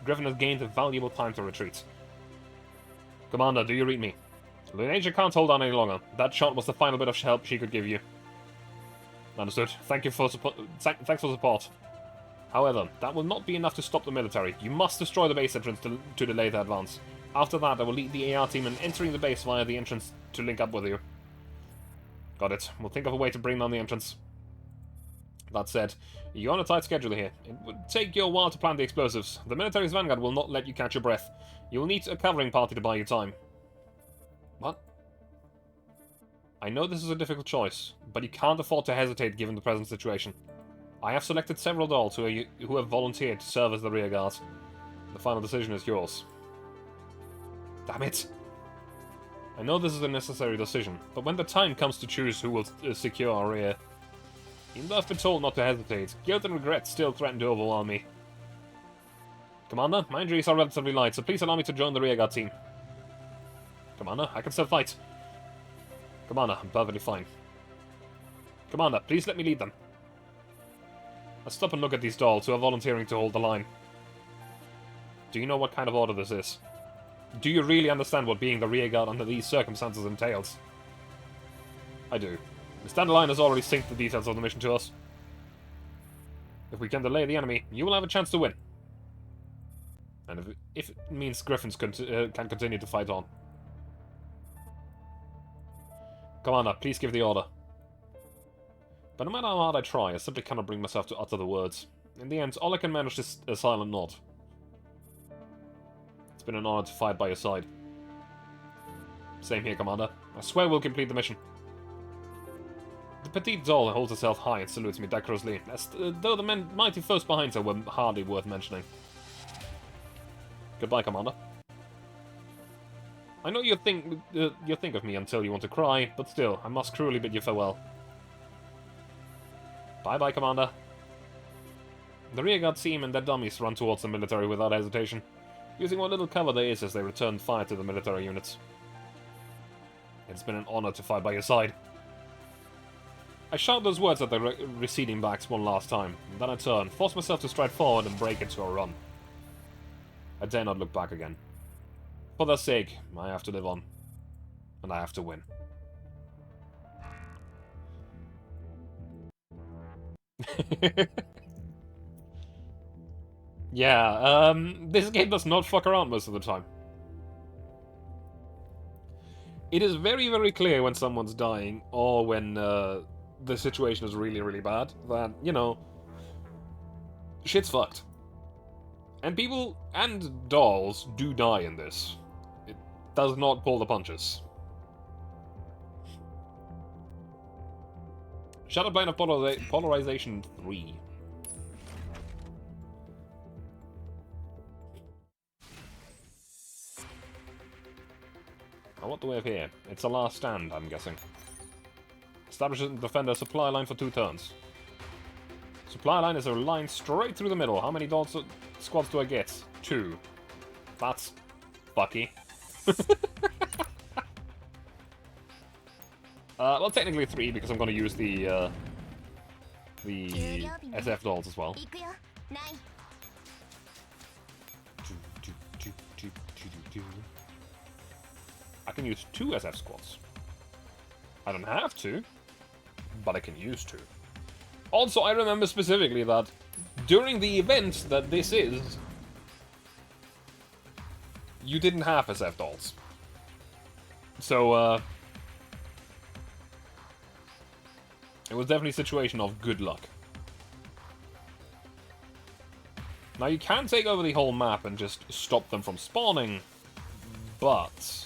Griffin has gained a valuable time to retreat. Commander, do you read me? Lineasia can't hold on any longer. That shot was the final bit of help she could give you. Understood. Thanks for support. However, that will not be enough to stop the military. You must destroy the base entrance to delay the advance. After that, I will lead the AR team in entering the base via the entrance to link up with you. Got it. We'll think of a way to bring down the entrance. That said, you're on a tight schedule here. It would take you a while to plant the explosives. The military's vanguard will not let you catch your breath. You. You'll need a covering party to buy you time. What? I know this is a difficult choice, but you can't afford to hesitate given the present situation. I have selected several dolls who have volunteered to serve as the rear guard. The final decision is yours. Damn it! I know this is a necessary decision, but when the time comes to choose who will secure our rear, even though I've been told not to hesitate, guilt and regret still threaten to overwhelm me. Commander, my injuries are relatively light, so please allow me to join the rearguard team. Commander, I can still fight. Commander, I'm perfectly fine. Commander, please let me lead them. I stop and look at these dolls who are volunteering to hold the line. Do you know what kind of order this is? Do you really understand what being the rearguard under these circumstances entails? I do. Mr. Dandelion has already synced the details of the mission to us. If we can delay the enemy, you will have a chance to win. And if it means Griffins can continue to fight on. Commander, please give the order. But no matter how hard I try, I simply cannot bring myself to utter the words. In the end, all I can manage is a silent nod. It's been an honor to fight by your side. Same here, Commander. I swear we'll complete the mission. The petite doll holds herself high and salutes me decorously, as though the mighty foes behind her were hardly worth mentioning. Goodbye, Commander. I know you think of me until you want to cry, but still, I must cruelly bid you farewell. Bye-bye, Commander. The rearguard team and their dummies run towards the military without hesitation, using what little cover there is as they return fire to the military units. It's been an honor to fight by your side. I shout those words at the receding backs one last time, and then I turn, force myself to stride forward and break into a run. I dare not look back again. For their sake, I have to live on. And I have to win. Yeah, this game does not fuck around most of the time. It is very, very clear when someone's dying, or when the situation is really, really bad, that, you know, shit's fucked. And people and dolls do die in this. It does not pull the punches. Shadowplane of Polarization 3. Now what do we have here? It's a last stand, I'm guessing. Establish and defend a supply line for 2 turns. Supply line is a line straight through the middle. How many squads do I get? 2. That's fucky. Well, technically 3 because I'm going to use the SF dolls as well. I can use 2 SF squads. I don't have to, but I can use 2. Also, I remember specifically that during the event that this is, you didn't have SF dolls. So, it was definitely a situation of good luck. Now, you can take over the whole map and just stop them from spawning, but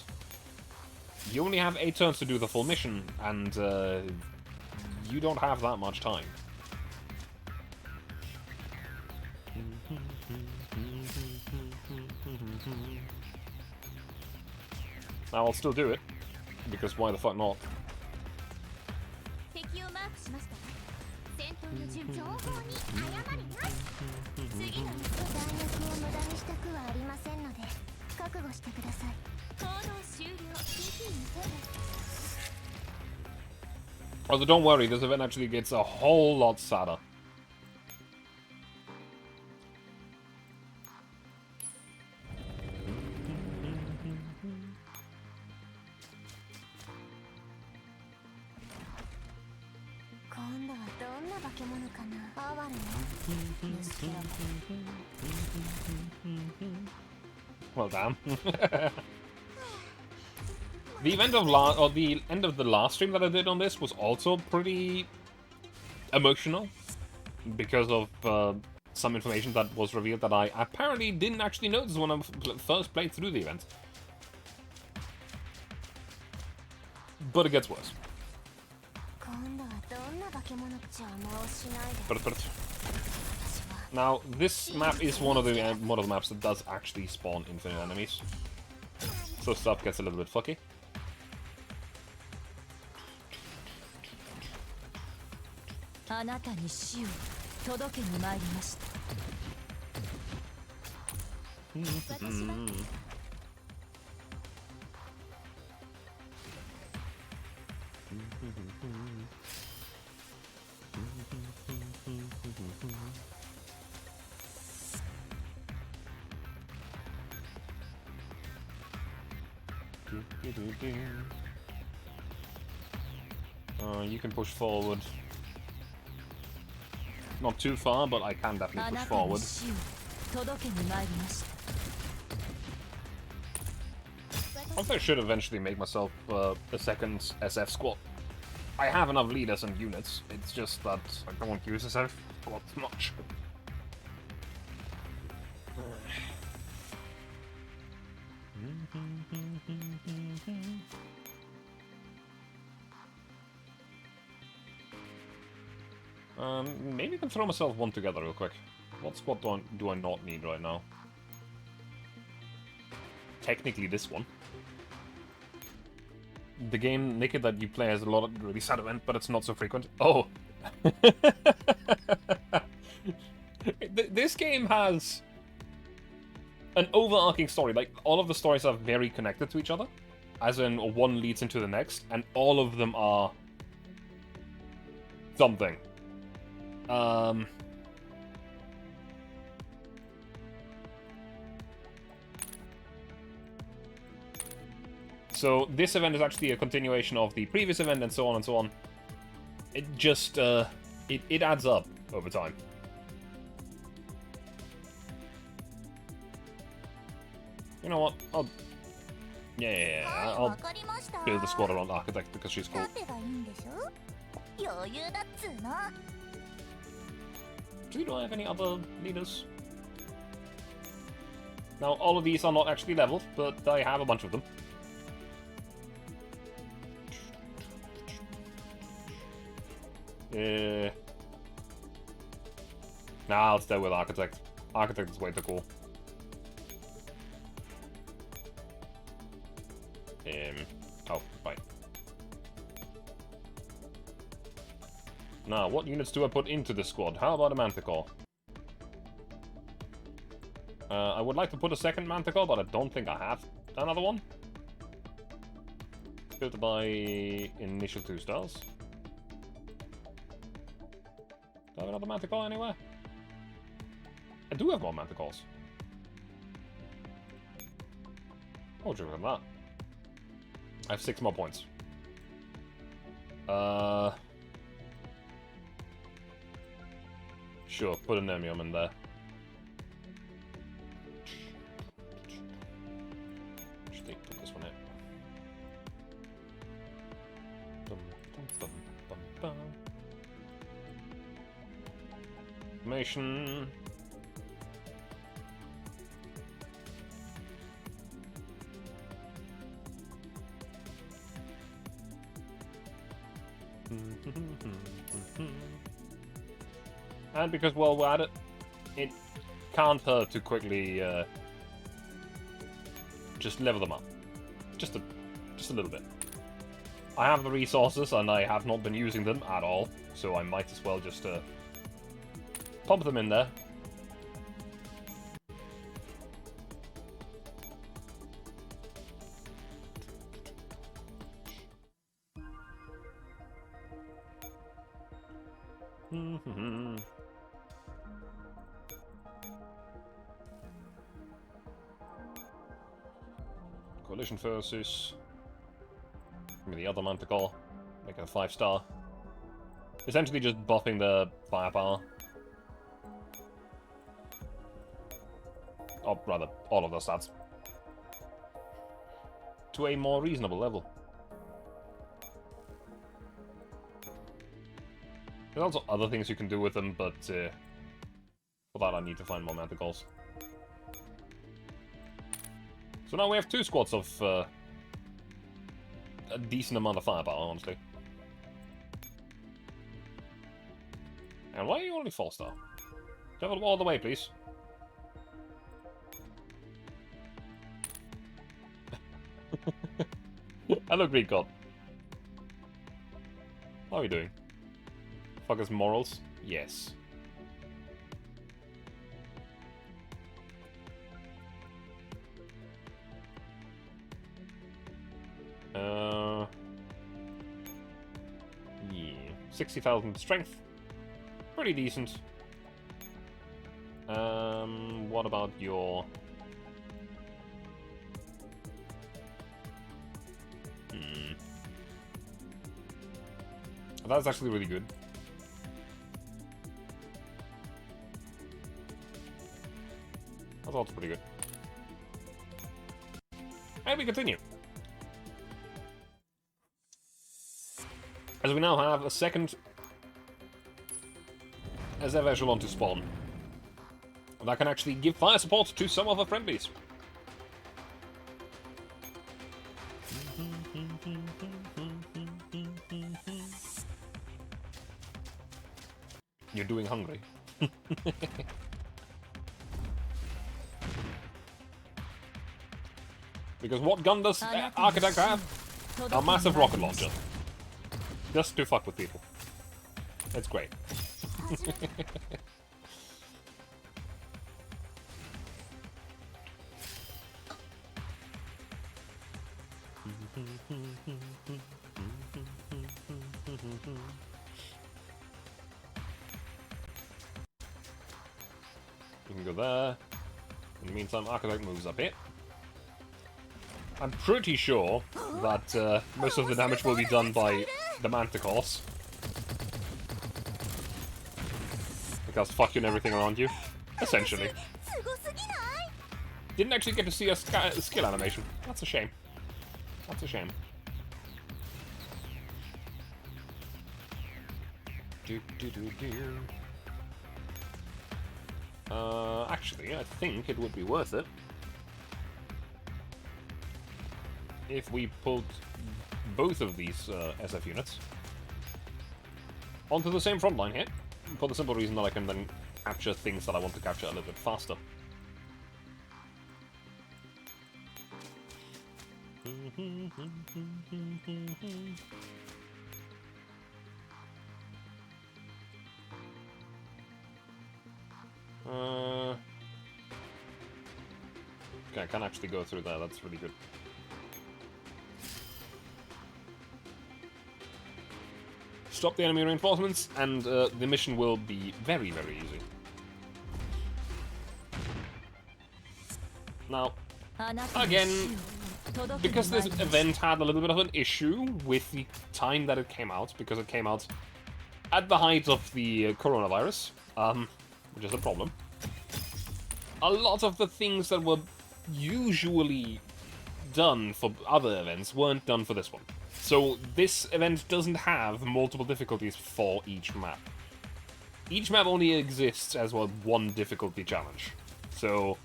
you only have 8 turns to do the full mission, and you don't have that much time. Now, I'll still do it, because why the fuck not? Although don't worry, this event actually gets a whole lot sadder. Well, damn. The event of the end of the last stream that I did on this was also pretty emotional because of some information that was revealed that I apparently didn't actually notice when I first played through the event. But it gets worse. Now, this map is one of the maps that does actually spawn infinite enemies. So stuff gets a little bit fucky. You can push forward. Not too far, but I can definitely push forward. I think I should eventually make myself a second SF squad. I have enough leaders and units, it's just that I don't want to use SF squad much. Maybe I can throw myself one together real quick. What squad do I not need right now? Technically this one. The game, Naked, that you play has a lot of really sad event, but it's not so frequent. Oh! This game has an overarching story. Like, all of the stories are very connected to each other. As in, one leads into the next, and all of them are something. So this event is actually a continuation of the previous event, and so on and so on. It just, it adds up over time. You know what? I'll build the squad around Architect because she's cool. Do I have any other leaders? Now, all of these are not actually leveled, but I have a bunch of them. Nah, I'll stay with Architect. Architect is way too cool. Oh, right. Now, what units do I put into the squad? How about a Manticore? I would like to put a second Manticore, but I don't think I have another one. Built by initial 2 stars. Do I have another Manticore anywhere? I do have more Manticores. Oh, look at that. I have 6 more points. Sure, put an Nemium in there. Should they put this one in? Information. And because while we're at it, it can't hurt to quickly just level them up. Just a little bit. I have the resources and I have not been using them at all, so I might as well just pump them in there. Collision versus. Give me the other Manticore. Make it a 5-star. Essentially just buffing the firepower. Or rather, all of the stats. To a more reasonable level. There's also other things you can do with them, but for that I need to find more Manticores. So now we have 2 squads of a decent amount of firepower, honestly. on, why are you only 4-star? Devil all the way, please. Hello, Green God. How are you doing? Fuck his morals? Yes. Yeah. 60,000 strength. Pretty decent. What about your... That's actually really good. That's also pretty good. And we continue. As we now have a second SF echelon to spawn. That can actually give fire support to some of our friendlies. You're doing hungry. Because what gun does Architect have? A massive rocket launcher. Just to fuck with people. It's great. You can go there. In the meantime, Architect moves up here. I'm pretty sure that most of the damage will be done by the Manticores. Because fuck you and everything around you. Essentially. Didn't actually get to see a skill animation. That's a shame. That's a shame. Actually, I think it would be worth it if we pulled both of these SF units onto the same front line here, for the simple reason that I can then capture things that I want to capture a little bit faster. Okay, I can actually go through there, that's really good. Stop the enemy reinforcements, and the mission will be very, very easy. Now, again, because this event had a little bit of an issue with the time that it came out, because it came out at the height of the coronavirus, which is a problem, a lot of the things that were usually done for other events weren't done for this one. So this event doesn't have multiple difficulties for each map. Each map only exists as well one difficulty challenge. So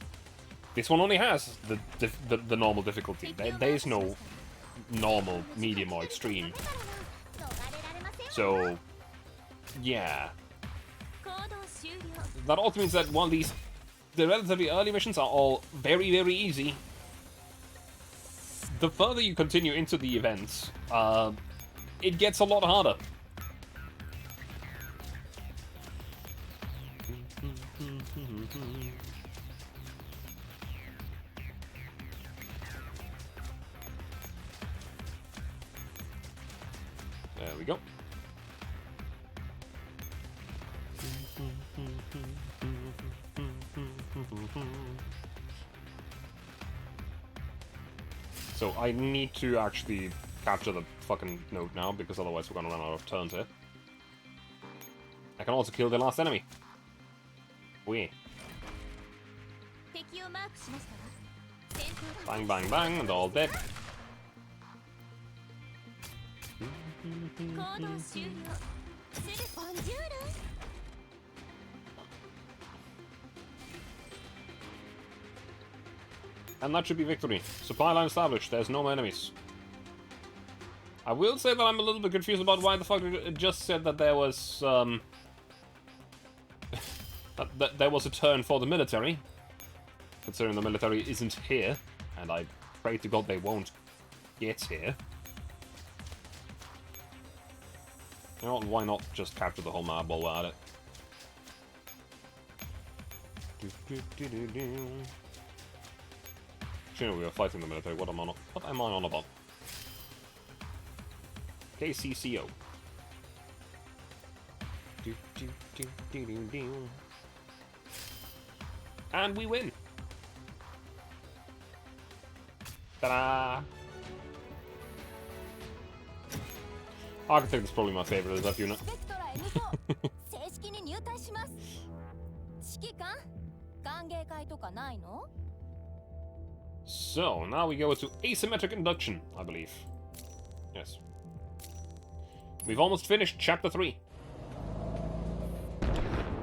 this one only has the normal difficulty. There is no normal, medium, or extreme. So yeah. That also means that while the relatively early missions are all very, very easy, the further you continue into the events, it gets a lot harder. There we go. So I need to actually capture the fucking node now, because otherwise we're gonna run out of turns here. I can also kill the last enemy. Oui. Bang, bang, bang, and they're all dead. And that should be victory. Supply line established. There's no more enemies. I will say that I'm a little bit confused about why the fuck it just said that there was There was a turn for the military, considering the military isn't here, and I pray to God they won't get here. You know what, why not just capture the whole map while we're at it? Actually, no, we were fighting the military. What am I on about? KCCO. And we win! Ta-da! Architect is probably my favorite of that unit. So, now we go to asymmetric induction, I believe. Yes. We've almost finished Chapter 3.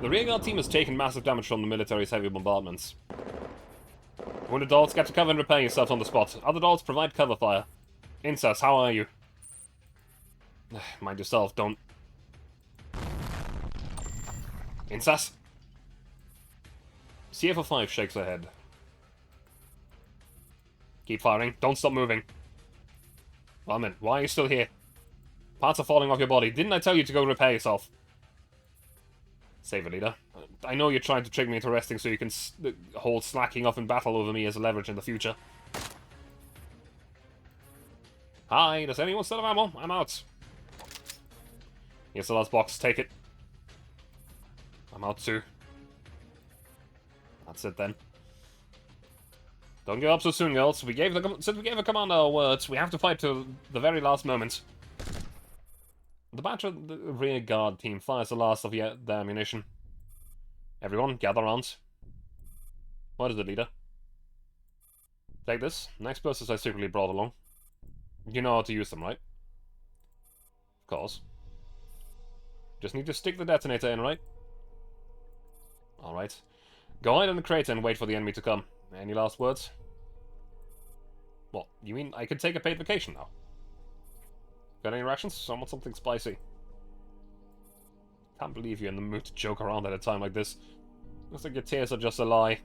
The rearguard team has taken massive damage from the military's heavy bombardments. Wounded adults, get to cover and repair yourselves on the spot. Other adults, provide cover fire. Incas, how are you? Mind yourself, don't... Incas? CFO5 shakes her head. Keep firing. Don't stop moving. Ramen, why are you still here? Parts are falling off your body. Didn't I tell you to go repair yourself? Saber leader. I know you're trying to trick me into resting so you can hold slacking off in battle over me as a leverage in the future. Hi, does anyone still have ammo? I'm out. Here's the last box. Take it. I'm out too. That's it then. Don't give up so soon, girls. Since we gave the commander our words, we have to fight to the very last moment. The rear guard team fires the last of the ammunition. Everyone, gather around. What is it, leader? Take this. Next explosives I secretly brought along. You know how to use them, right? Of course. Just need to stick the detonator in, right? Alright. Go hide in the crater and wait for the enemy to come. Any last words? What, you mean I could take a paid vacation now? Got any rations? I want something spicy. Can't believe you're in the mood to joke around at a time like this. Looks like your tears are just a lie.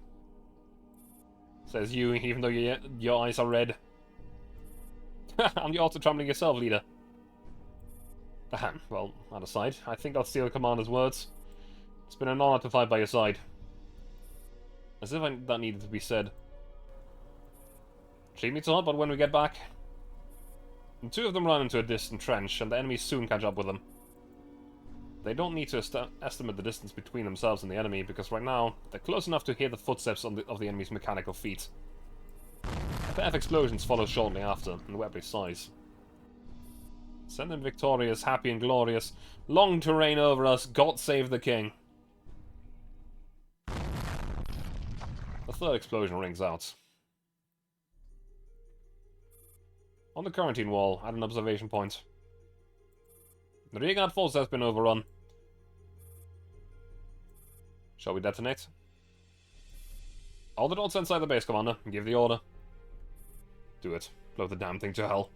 Says you, even though your eyes are red. And you're also trembling yourself, leader. Ahem, well, that aside, I think I'll steal the commander's words. It's been an honor to fight by your side. As if that needed to be said. Treat me to hot, but when we get back... The two of them run into a distant trench, and the enemies soon catch up with them. They don't need to estimate the distance between themselves and the enemy, because right now, they're close enough to hear the footsteps of the enemy's mechanical feet. A pair of explosions follow shortly after, and we're precise. Send them victorious, happy and glorious, long to reign over us, God save the king. The third explosion rings out. On the quarantine wall, at an observation point. The rearguard force has been overrun. Shall we detonate? All the adults inside the base, Commander. Give the order. Do it. Blow the damn thing to hell.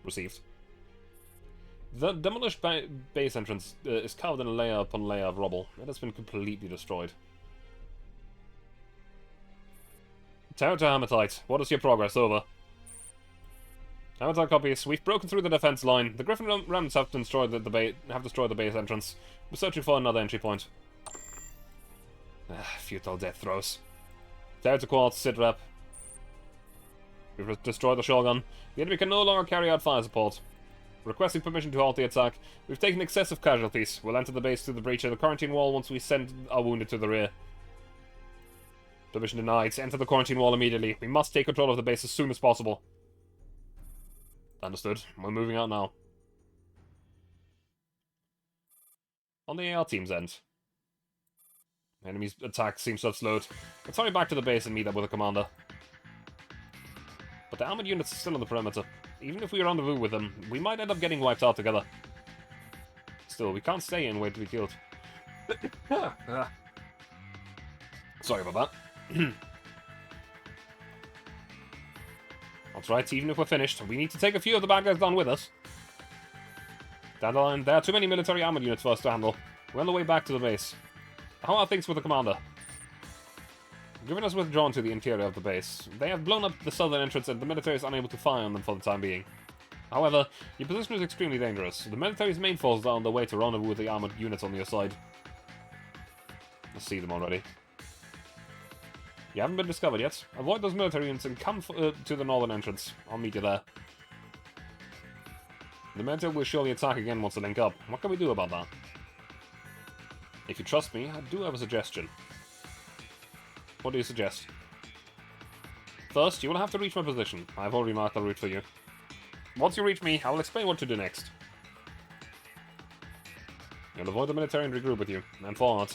Received. The demolished base entrance is covered in layer upon layer of rubble. It has been completely destroyed. Terror to Hamatite. What is your progress? Over. Hamatite copies. We've broken through the defense line. The Griffin remnants have destroyed the base entrance. We're searching for another entry point. Futile death throws. Terror to Quartz. Sit rep. We've destroyed the Shogun. The enemy can no longer carry out fire support. Requesting permission to halt the attack. We've taken excessive casualties. We'll enter the base through the breach of the quarantine wall once we send our wounded to the rear. Permission denied. Enter the quarantine wall immediately. We must take control of the base as soon as possible. Understood. We're moving out now. On the AR team's end. Enemy's attack seems to have slowed. Let's hurry back to the base and meet up with the commander. But the armored units are still on the perimeter. Even if we rendezvous with them, we might end up getting wiped out together. Still, we can't stay and wait to be killed. Sorry about that. That's right, even if we're finished, we need to take a few of the bad guys down with us. Dandelion, there are too many military armored units for us to handle. We're on the way back to the base. How are things with the commander? Given us withdrawn to the interior of the base, they have blown up the southern entrance and the military is unable to fire on them for the time being. However, your position is extremely dangerous. The military's main forces are on their way to rendezvous with the armored units on your side. I see them already. You haven't been discovered yet. Avoid those military units and come to the northern entrance. I'll meet you there. The military will surely attack again once they link up. What can we do about that? If you trust me, I do have a suggestion. What do you suggest? First, you will have to reach my position. I've already marked the route for you. Once you reach me, I will explain what to do next. You'll avoid the military and regroup with you. And forward.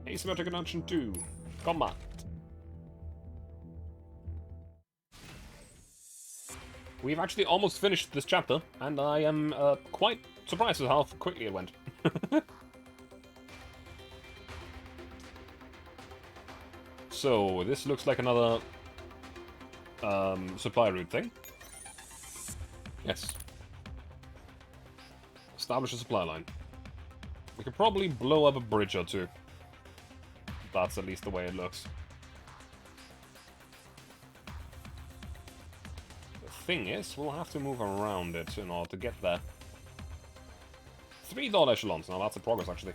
Asymmetric conjunction 2. Combat. We've actually almost finished this chapter, and I am quite surprised with how quickly it went. So, this looks like another supply route thing. Yes. Establish a supply line. We could probably blow up a bridge or two. That's at least the way it looks. The thing is, we'll have to move around it in order to get there. 3 dot echelons. Now that's a progress, actually.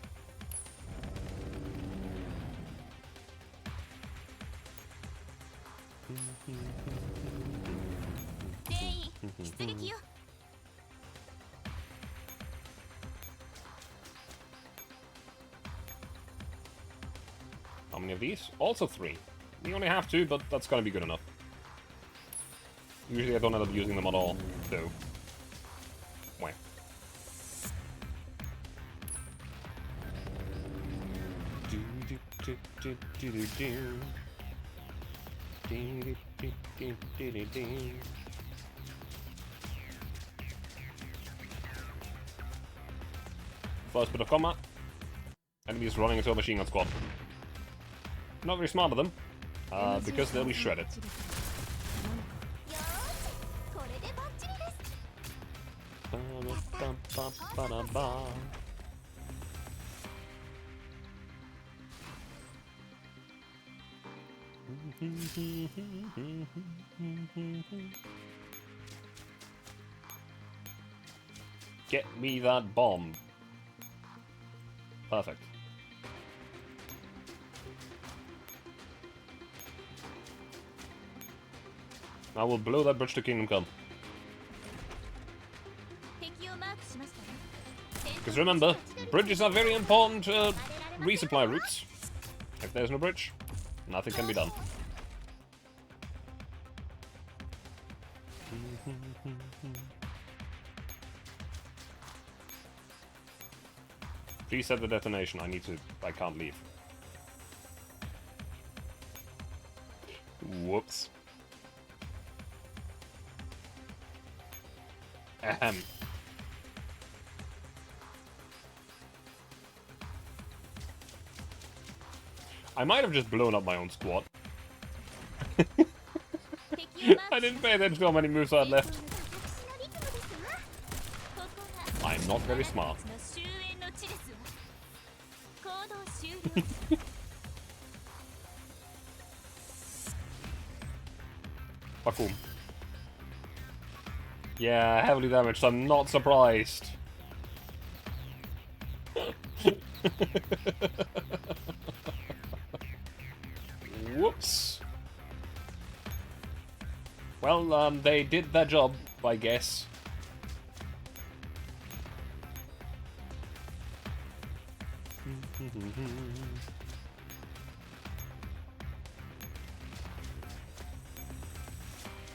How many of these? Also 3. We only have 2, but that's gonna be good enough. Usually I don't end up using them at all, though. Wait. First bit of combat. Enemies running into a machine gun squad. Not very smart of them, because they'll be shredded. Get me that bomb. Perfect. I will blow that bridge to Kingdom Come. Because remember, bridges are very important resupply routes. If there's no bridge, nothing can be done. Please set the detonation. I can't leave. Whoops. Ahem. I might have just blown up my own squad. I didn't pay attention to how many moves I had left. I'm not very smart. Vacuum. Yeah, heavily damaged, so I'm not surprised. Whoops. Well, they did their job, I guess.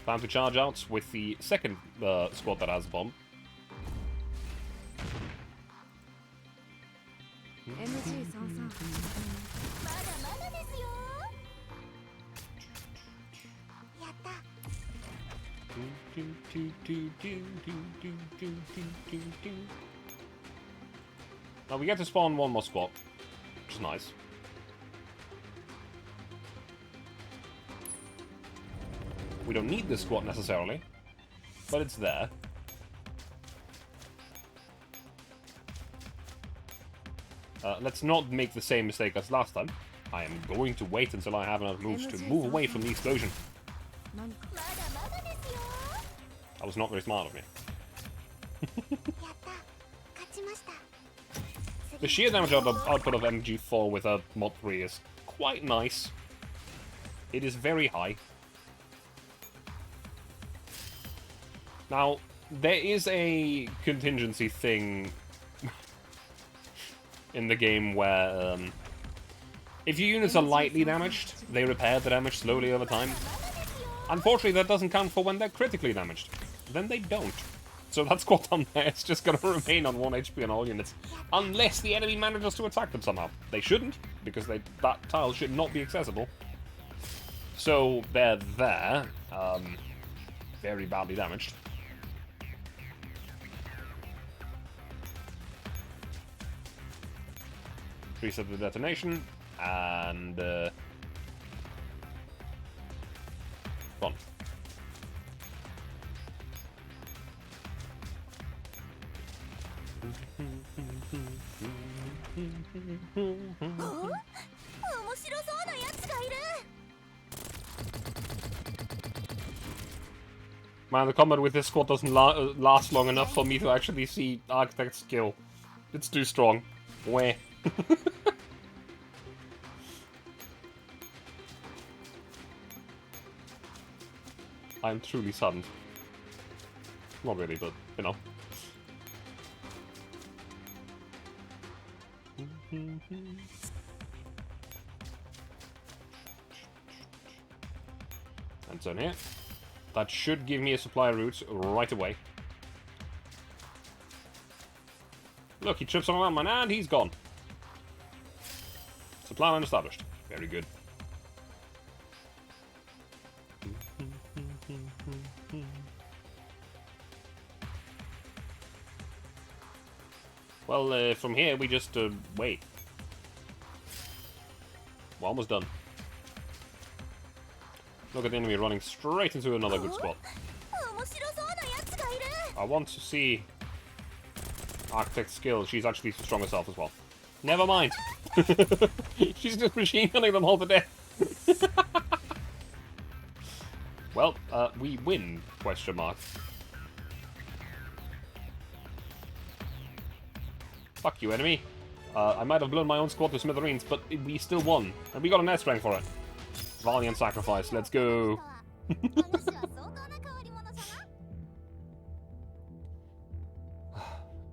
Time to charge out with the second squad that has a bomb. Now we get to spawn one more squad, which is nice. We don't need this squad necessarily, but it's there. Let's not make the same mistake as last time. I am going to wait until I have enough moves to move away from the explosion. That was not very smart of me. The sheer damage output of MG4 with a mod 3 is quite nice. It is very high. Now, there is a contingency thing in the game where if your units are lightly damaged, they repair the damage slowly over time. Unfortunately, that doesn't count for when they're critically damaged. Then they don't. So that squad down there is just going to remain on 1 HP on all units. Unless the enemy manages to attack them somehow. They shouldn't, because that tile should not be accessible. So they're there. Very badly damaged. Reset the detonation, and run. Man, the combat with this squad doesn't last long enough for me to actually see Architect's skill. It's too strong. Where? I'm truly saddened. Not really, but, you know. And turn here. That should give me a supply route right away. Look, he trips on a landmine and he's gone. Supply line established. Very good. Well, from here we just wait. We're almost done. Look at the enemy running straight into another good spot. I want to see Architect's skill. She's actually strong herself as well. Never mind. She's just machine gunning them all to death. Well, we win, question mark. Fuck you, enemy. I might have blown my own squad to smithereens, but we still won. And we got an S rank for it. Valiant sacrifice, let's go.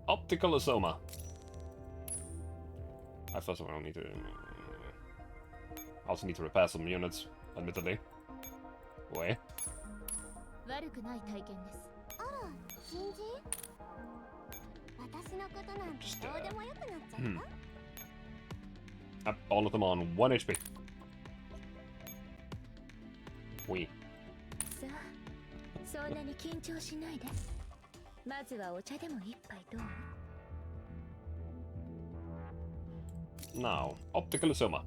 Optical Asoma. I first of all need to... I also need to repair some units, admittedly. Wait. Just, all of them on 1 HP. We. Now, Optical Asoma.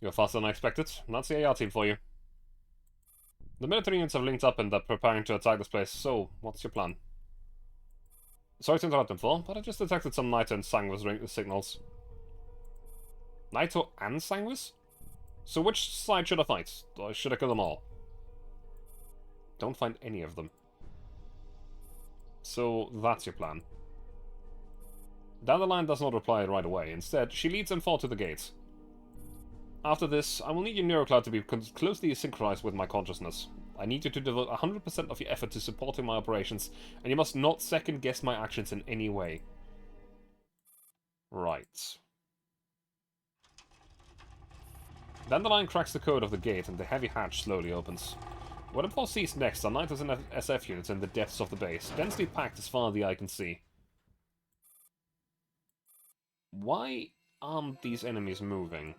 You're faster than I expected. That's the AR team for you. The military units have linked up and are preparing to attack this place, so what's your plan? Sorry to interrupt them, Thor, but I just detected some Naito and Sanguis signals. Naito and Sanguis? So which side should I fight? Or should I kill them all? Don't find any of them. So that's your plan. Dandelion does not reply right away. Instead, she leads M4 to the gates. After this, I will need your neurocloud to be closely synchronized with my consciousness. I need you to devote 100% of your effort to supporting my operations, and you must not second-guess my actions in any way. Right. Dandelion cracks the code of the gate, and the heavy hatch slowly opens. What M4 sees next are Niters and SF units in the depths of the base, densely packed as far as the eye can see. Why aren't these enemies moving?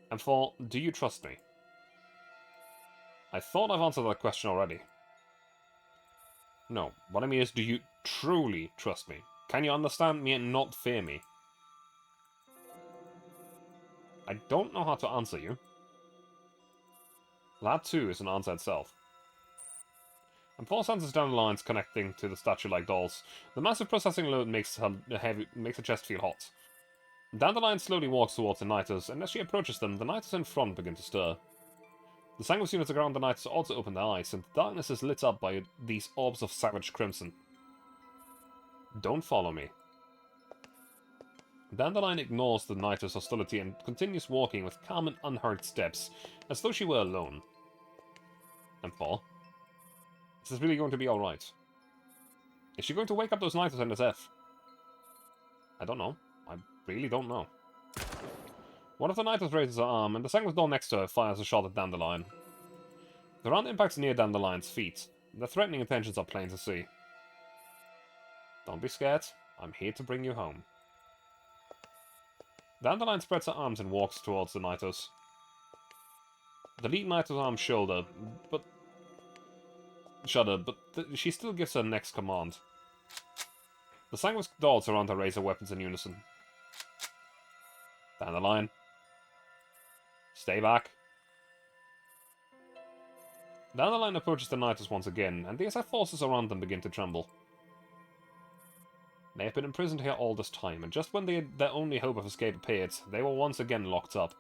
M4, do you trust me? I thought I've answered that question already. No, what I mean is, do you truly trust me? Can you understand me and not fear me? I don't know how to answer you. That too is an answer itself. And 4 senses down the lines connecting to the statue like dolls. The massive processing load makes her chest feel hot. Dandelion slowly walks towards the Niters, and as she approaches them, the Niters in front begin to stir. The Sanguis units around the Niters also open their eyes, and the darkness is lit up by these orbs of savage crimson. Don't follow me. Dandelion ignores the Niters' hostility and continues walking with calm and unhurried steps, as though she were alone. And 4. Is this really going to be alright? Is she going to wake up those Niters NSF? I don't know. I really don't know. One of the Niters raises her arm, and the Sanguis door next to her fires a shot at Dandelion. The round impacts near Dandelion's feet. The threatening intentions are plain to see. Don't be scared. I'm here to bring you home. Dandelion spreads her arms and walks towards the Niters. The lead Niter's arm shudder, but she still gives her next command. The Sanguis dolls around her raise their weapons in unison. Dandelion. Stay back. Dandelion approaches the Niters once again, and the SF forces around them begin to tremble. They have been imprisoned here all this time, and just when their only hope of escape appeared, they were once again locked up.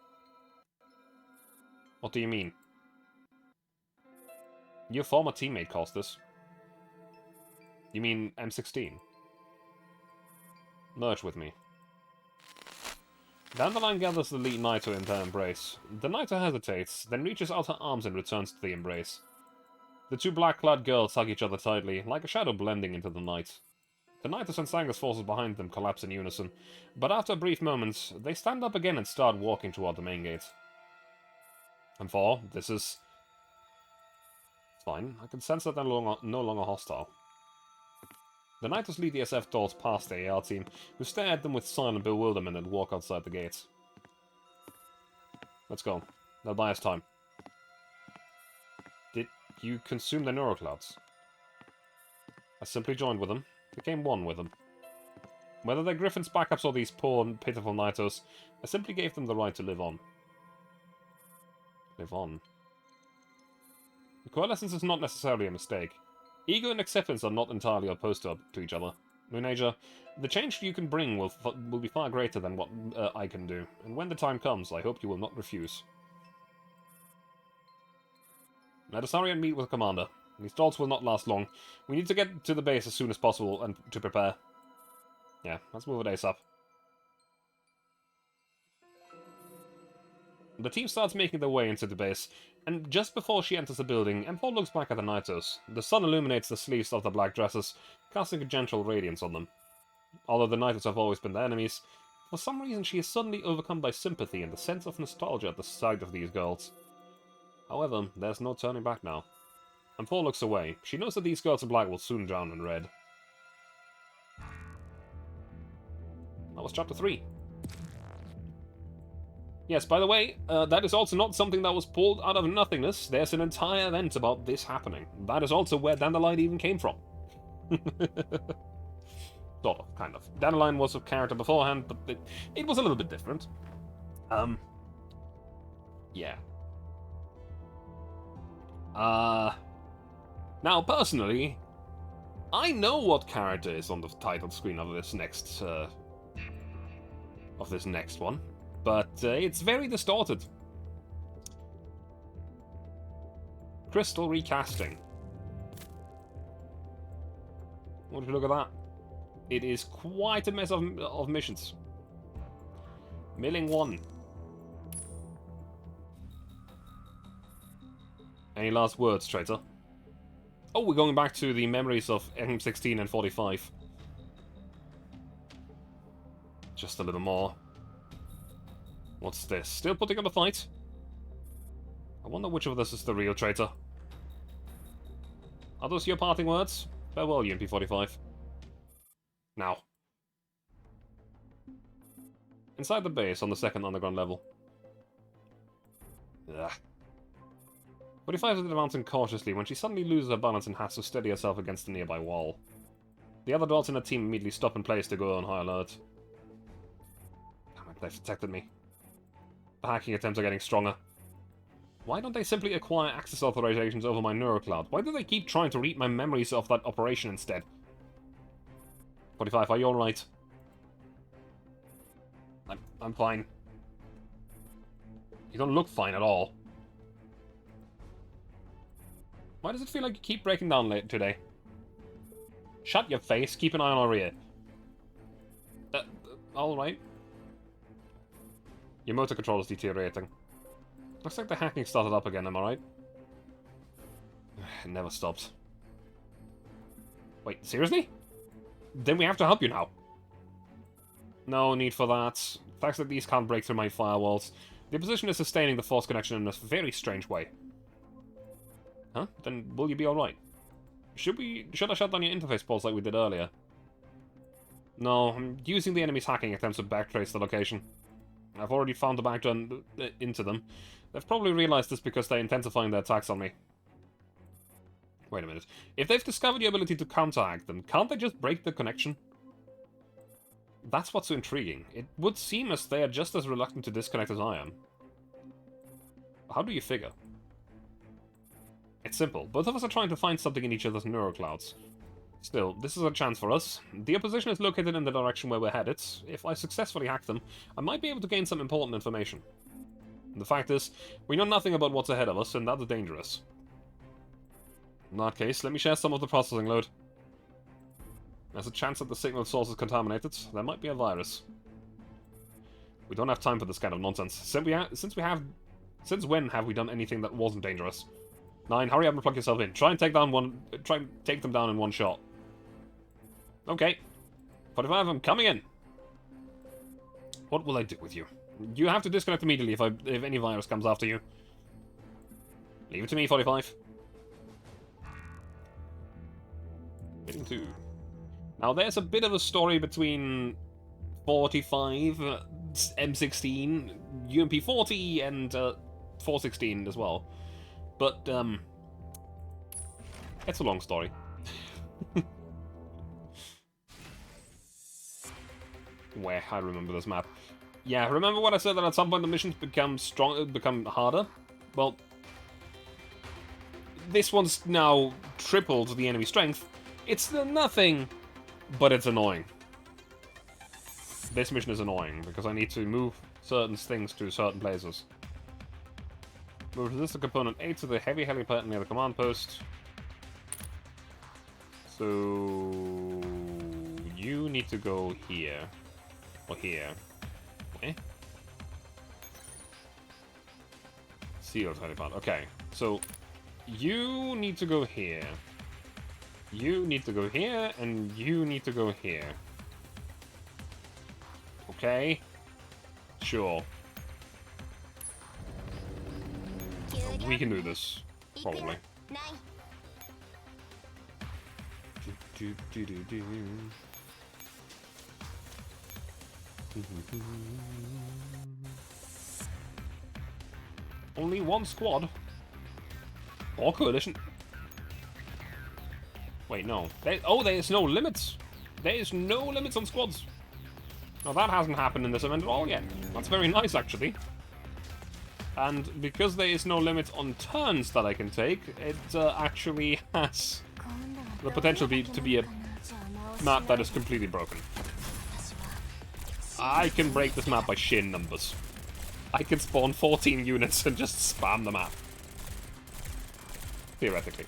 What do you mean? Your former teammate caused this. You mean M16? Merge with me. Dandelion gathers the lead Niter into her embrace. The Niter hesitates, then reaches out her arms and returns to the embrace. The two black-clad girls hug each other tightly, like a shadow blending into the night. The Niters and Sanguis forces behind them collapse in unison, but after a brief moment, they stand up again and start walking toward the main gate. And 4, this is... It's fine. I can sense that they're no longer hostile. The Niters lead the SF dolls past the AR team, who stare at them with silent bewilderment and walk outside the gates. Let's go. They'll buy us time. Did you consume the neuroclouds? I simply joined with them. Became one with them. Whether they're Griffin's backups or these poor and pitiful Niters, I simply gave them the right to live on. Live on. The coalescence is not necessarily a mistake. Ego and acceptance are not entirely opposed to each other. Lunasia, the change you can bring will be far greater than what I can do, and when the time comes, I hope you will not refuse. Let us hurry and meet with the Commander. These dolls will not last long. We need to get to the base as soon as possible and to prepare. Yeah, let's move it ASAP. The team starts making their way into the base, and just before she enters the building, M4 looks back at the Niters. The sun illuminates the sleeves of the black dresses, casting a gentle radiance on them. Although the Niters have always been their enemies, for some reason she is suddenly overcome by sympathy and a sense of nostalgia at the sight of these girls. However, there's no turning back now. M4 looks away. She knows that these girls in black will soon drown in red. That was chapter 3. Yes, by the way, that is also not something that was pulled out of nothingness. There's an entire event about this happening. That is also where Dandelion even came from. Sort of, kind of. Dandelion was a character beforehand, but it was a little bit different. Yeah. Now, personally, I know what character is on the title screen of this next one. But it's very distorted. Crystal recasting. What if you look at that? It is quite a mess of missions. Milling 1. Any last words, traitor? Oh, we're going back to the memories of M16 and 45. Just a little more. What's this? Still putting up a fight? I wonder which of us is the real traitor. Are those your parting words? Farewell, UMP-45. Now. Inside the base on the second underground level. Ugh. 45 is advancing cautiously when she suddenly loses her balance and has to steady herself against a nearby wall. The other dolls in her team immediately stop in place to go on high alert. Damn it, they've detected me. The hacking attempts are getting stronger. Why don't they simply acquire access authorizations over my neurocloud? Why do they keep trying to read my memories of that operation instead? 45, are you alright? I'm fine. You don't look fine at all. Why does it feel like you keep breaking down late today? Shut your face, keep an eye on our rear. Alright. Your motor control is deteriorating. Looks like the hacking started up again, am I right? It never stops. Wait, seriously? Then we have to help you now. No need for that. The fact that these can't break through my firewalls. The opposition is sustaining the force connection in a very strange way. Huh? Then will you be alright? Should I shut down your interface ports like we did earlier? No, I'm using the enemy's hacking attempts to backtrace the location. I've already found the backdoor into them. They've probably realized this because they're intensifying their attacks on me. Wait a minute. If they've discovered your ability to counteract them, can't they just break the connection? That's what's so intriguing. It would seem as they are just as reluctant to disconnect as I am. How do you figure? It's simple. Both of us are trying to find something in each other's neuroclouds. Still, this is a chance for us. The opposition is located in the direction where we're headed. If I successfully hack them, I might be able to gain some important information. The fact is, we know nothing about what's ahead of us, and that's dangerous. In that case, let me share some of the processing load. There's a chance that the signal source is contaminated. There might be a virus. We don't have time for this kind of nonsense. Since when have we done anything that wasn't dangerous? 9, hurry up and plug yourself in. Try and take them down in one shot. Okay. 45, I'm coming in. What will I do with you? You have to disconnect immediately if any virus comes after you. Leave it to me, 45. Hitting 2. Now, there's a bit of a story between 45, M16, UMP-40, and 416 as well. But, it's a long story. Where I remember this map. Yeah, remember when I said that at some point the missions become harder? Well, this one's now tripled the enemy strength. It's nothing, but it's annoying. This mission is annoying, because I need to move certain things to certain places. Move resistor component A to the heavy helipad near the command post. So you need to go here. Or here. Okay. Sealed helipad. Okay. So you need to go here. You need to go here, and you need to go here. Okay? Sure. We can do this, probably. Only one squad? Or coalition? Wait, no. There's no limits. There is no limits on squads. Now that hasn't happened in this event at all yet. That's very nice, actually. And because there is no limit on turns that I can take, it actually has the potential to be a map that is completely broken. I can break this map by sheer numbers. I can spawn 14 units and just spam the map. Theoretically.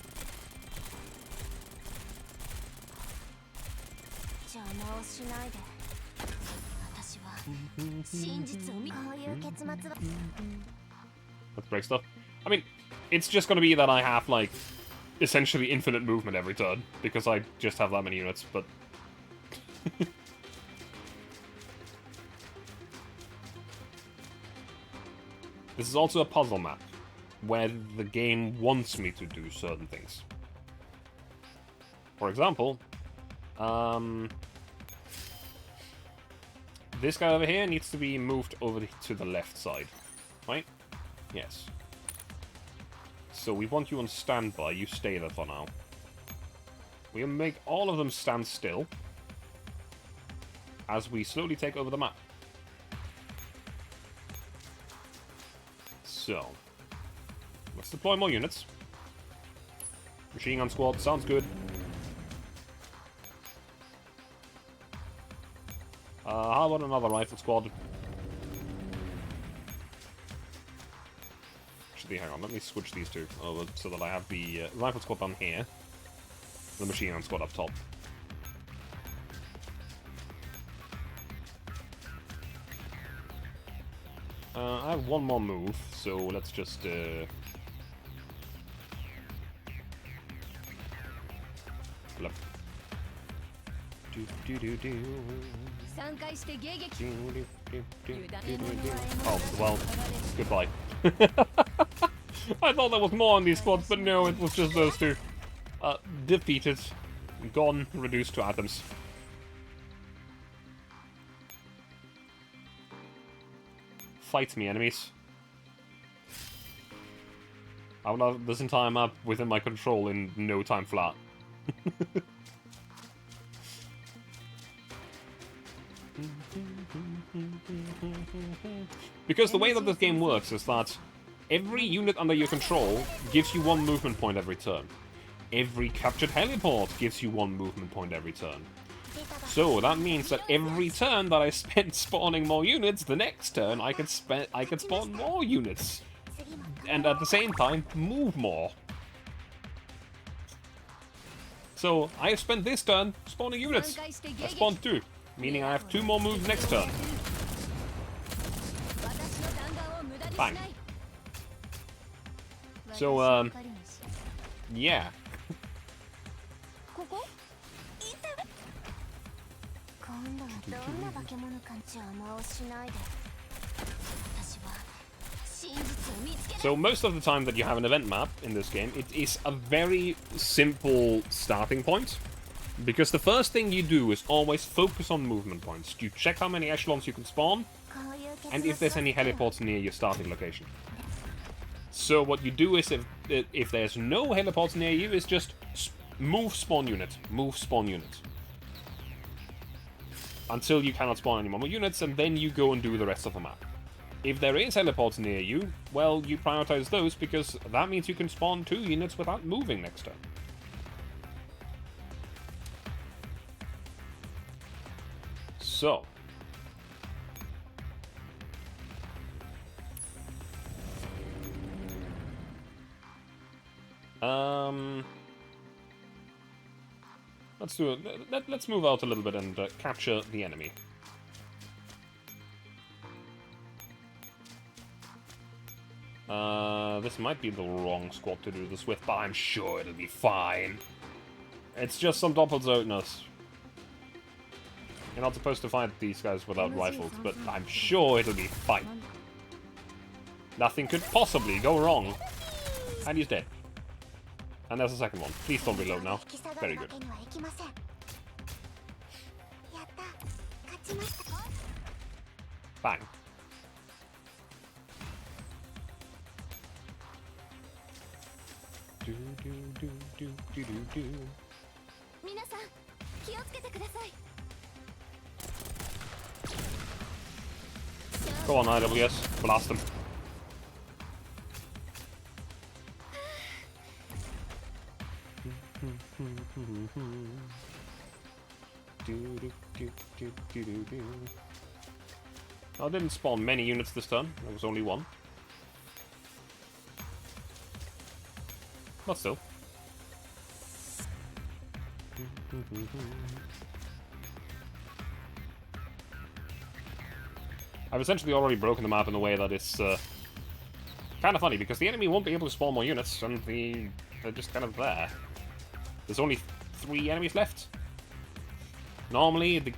Let's break stuff. I mean, it's just going to be that I have, like, essentially infinite movement every turn, because I just have that many units, but... This is also a puzzle map, where the game wants me to do certain things. For example, this guy over here needs to be moved over to the left side, right? Yes. So we want you on standby, you stay there for now. We'll make all of them stand still as we slowly take over the map. So, Let's deploy more units. Machine gun squad, sounds good. How about another rifle squad? Actually, hang on, let me switch these two over so that I have the rifle squad down here. The machine gun squad up top. I have one more move, so let's just Look. Oh, well, goodbye. I thought there was more on these squads, but no, it was just those two. Defeated. Gone, reduced to atoms. Fight me, enemies. I will have this entire map within my control in no time flat. Because the way that this game works is that every unit under your control gives you one movement point every turn. Every captured heliport gives you one movement point every turn. So that means that every turn that I spend spawning more units, the next turn I can spawn more units. And at the same time, move more. So I have spent this turn spawning units. I spawned 2, meaning I have 2 more moves next turn. Bang. So, yeah. So most of the time that you have an event map in this game, it is a very simple starting point. Because the first thing you do is always focus on movement points. You check how many echelons you can spawn, and if there's any heliports near your starting location. So what you do is, if there's no heliports near you, is just move spawn unit, move spawn unit. Until you cannot spawn any more units, and then you go and do the rest of the map. If there is heliports near you, well, you prioritize those, because that means you can spawn 2 units without moving next turn. So. Let's do it. Let's move out a little bit and capture the enemy. This might be the wrong squad to do this with, but I'm sure it'll be fine. It's just some Doppelzöldners. You're not supposed to fight these guys without rifles, but I'm sure it'll be fine. Nothing could possibly go wrong. And he's dead. And there's a second one. Please don't reload now. Very good. Bang. Go on, IWS. Blast them. I didn't spawn many units this turn. There was only 1. But still. I've essentially already broken the map in a way that it's kind of funny, because the enemy won't be able to spawn more units, and they're just kind of there. There's only 3 enemies left. Normally, the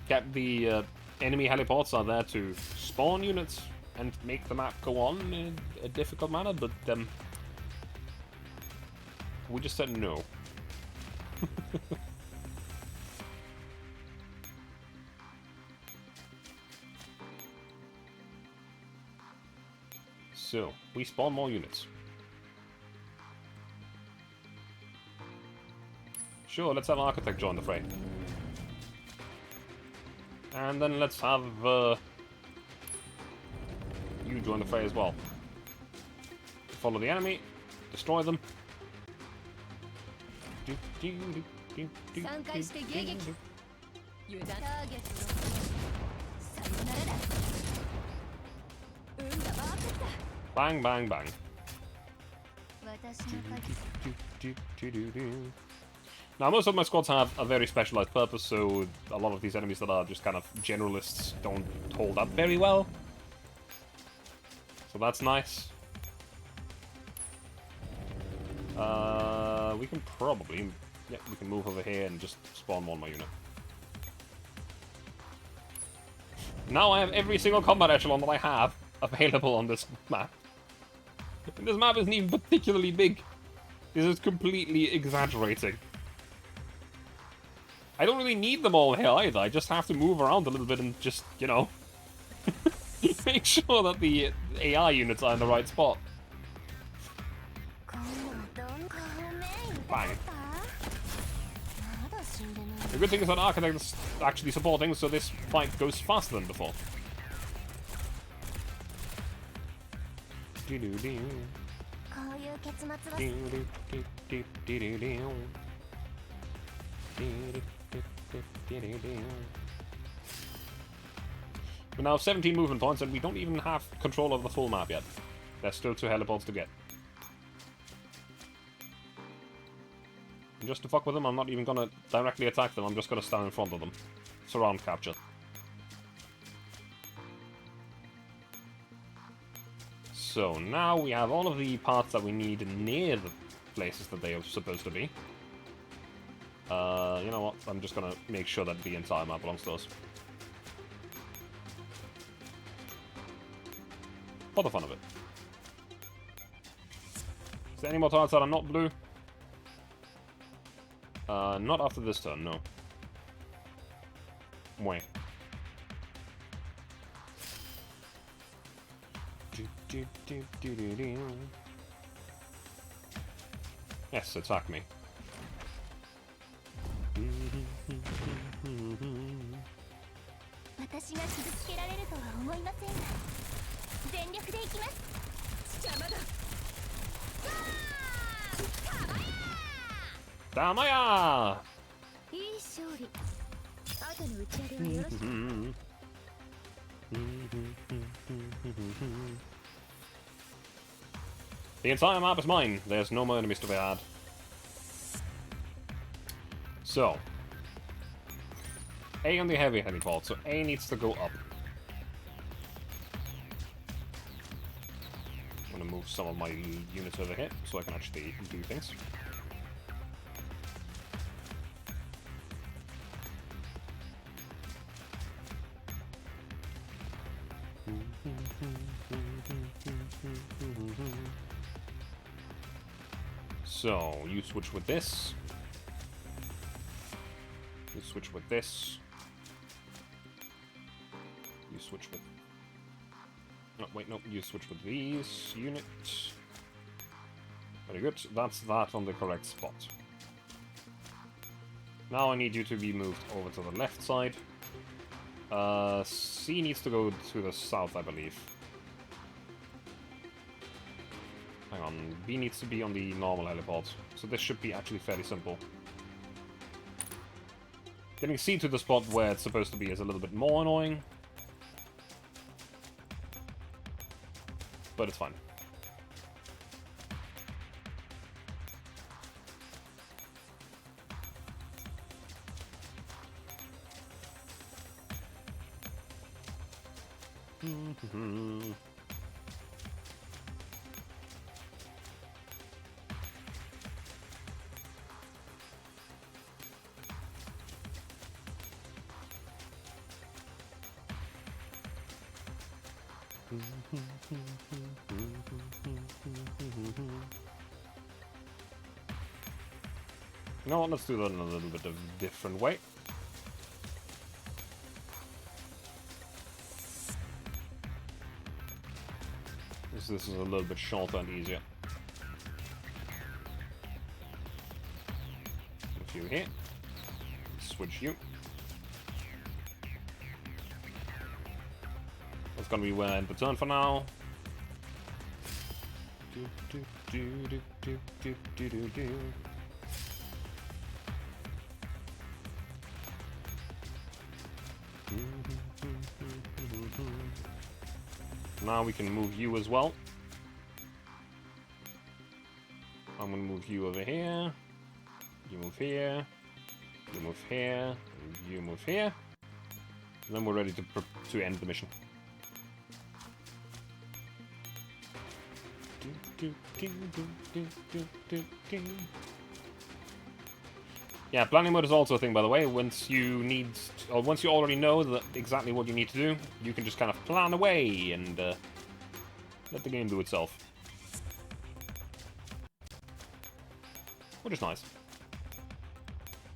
enemy heliports are there to spawn units and make the map go on in a difficult manner, but we just said no. So, we spawn more units. Sure, let's have an architect join the fray. And then let's have you join the fray as well. Follow the enemy. Destroy them. Bang, bang, bang. Now, most of my squads have a very specialized purpose, so a lot of these enemies that are just kind of generalists don't hold up very well. So that's nice. We can probably... Yeah, we can move over here and just spawn one more unit. Now I have every single combat echelon that I have available on this map. And this map isn't even particularly big. This is completely exaggerating. I don't really need them all here either. I just have to move around a little bit and just, you know, make sure that the AI units are in the right spot. Bang. The good thing is that Architect is actually supporting, so this fight goes faster than before. We now have 17 movement points, and we don't even have control over the full map yet. There's still 2 heliports to get. And just to fuck with them, I'm not even gonna directly attack them, I'm just gonna stand in front of them. Surround capture. So, now we have all of the parts that we need near the places that they are supposed to be. You know what? I'm just gonna make sure that the entire map belongs to us. For the fun of it. Is there any more turrets that are not blue? Not after this turn, no. Wait. Yes, attack me. Damaya! The entire map is mine. There's no more enemies to be had. So, A on the heavy heliport, so A needs to go up. I'm gonna move some of my units over here so I can actually do things. So, you switch with this. You switch with this. You switch with... No, wait, no, you switch with these units. Very good, that's that on the correct spot. Now I need you to be moved over to the left side. C needs to go to the south, I believe. Hang on, B needs to be on the normal heliport, so this should be actually fairly simple. Getting C to the spot where it's supposed to be is a little bit more annoying. But it's fine. You know what, let's do that in a little bit of a different way. This is a little bit shorter and easier. A few here. Switch you. That's gonna be where I end the turn for now. do, do, do, do, do. Now we can move you as well. I'm gonna move you over here. You move here. You move here. You move here. And then we're ready to end the mission. Yeah, planning mode is also a thing, by the way. Once you already know exactly what you need to do, you can just kind of plan away and let the game do itself. Which is nice.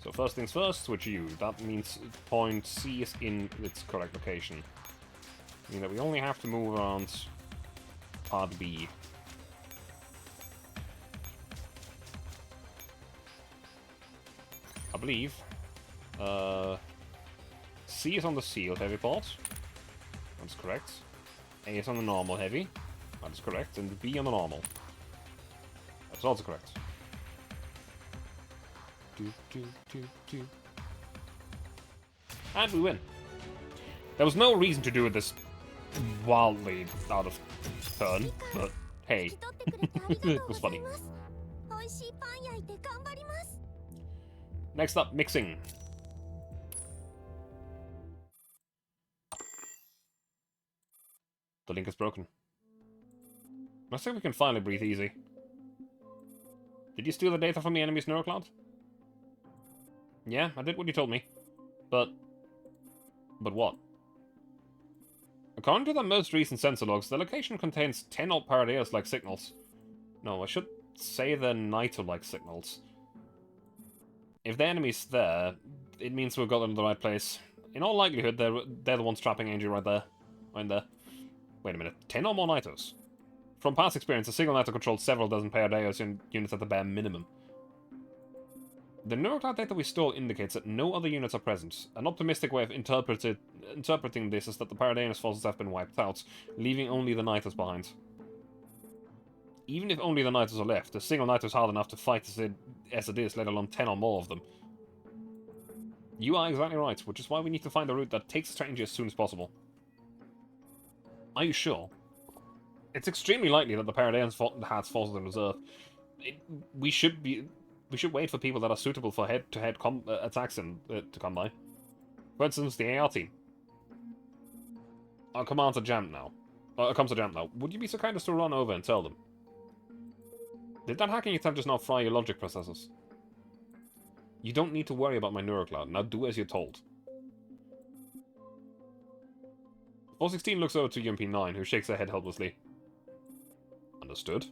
So first things first, switch you. That means point C is in its correct location. Meaning that we only have to move around part B. I believe. C is on the sealed heavy part. That's correct. A is on the normal heavy. That is correct. And B on the normal. That's also correct. And we win. There was no reason to do this wildly out of turn, but hey, it was funny. Next up, mixing. The link is broken. I think we can finally breathe easy. Did you steal the data from the enemy's neurocloud? Yeah, I did what you told me. But what? According to the most recent sensor logs, the location contains 10 odd Paradise-like signals. No, I should say they're Naito-like signals. If the enemy's there, it means we've got them in the right place. In all likelihood, they're the ones trapping Angel right there. Right in there. Wait a minute, 10 or more Naitos? From past experience, a single Naito controlled several dozen Paradise units at the bare minimum. The neurocloud data we stole indicates that no other units are present. An optimistic way of interpreting this is that the Paradise forces have been wiped out, leaving only the Naitos behind. Even if only the Naitos are left, a single Naito is hard enough to fight as it is, let alone 10 or more of them. You are exactly right, which is why we need to find a route that takes Stranger as soon as possible. Are you sure? It's extremely likely that the Paradise has forces in reserve. We should wait for people that are suitable for head-to-head attacks to come by. For instance, the AR team. Our commands are jammed now. Comes to jam now. Would you be so kind as to run over and tell them? Did that hacking attempt just now fry your logic processors? You don't need to worry about my neurocloud. Now do as you're told. 416 looks over to UMP9, who shakes her head helplessly. Understood.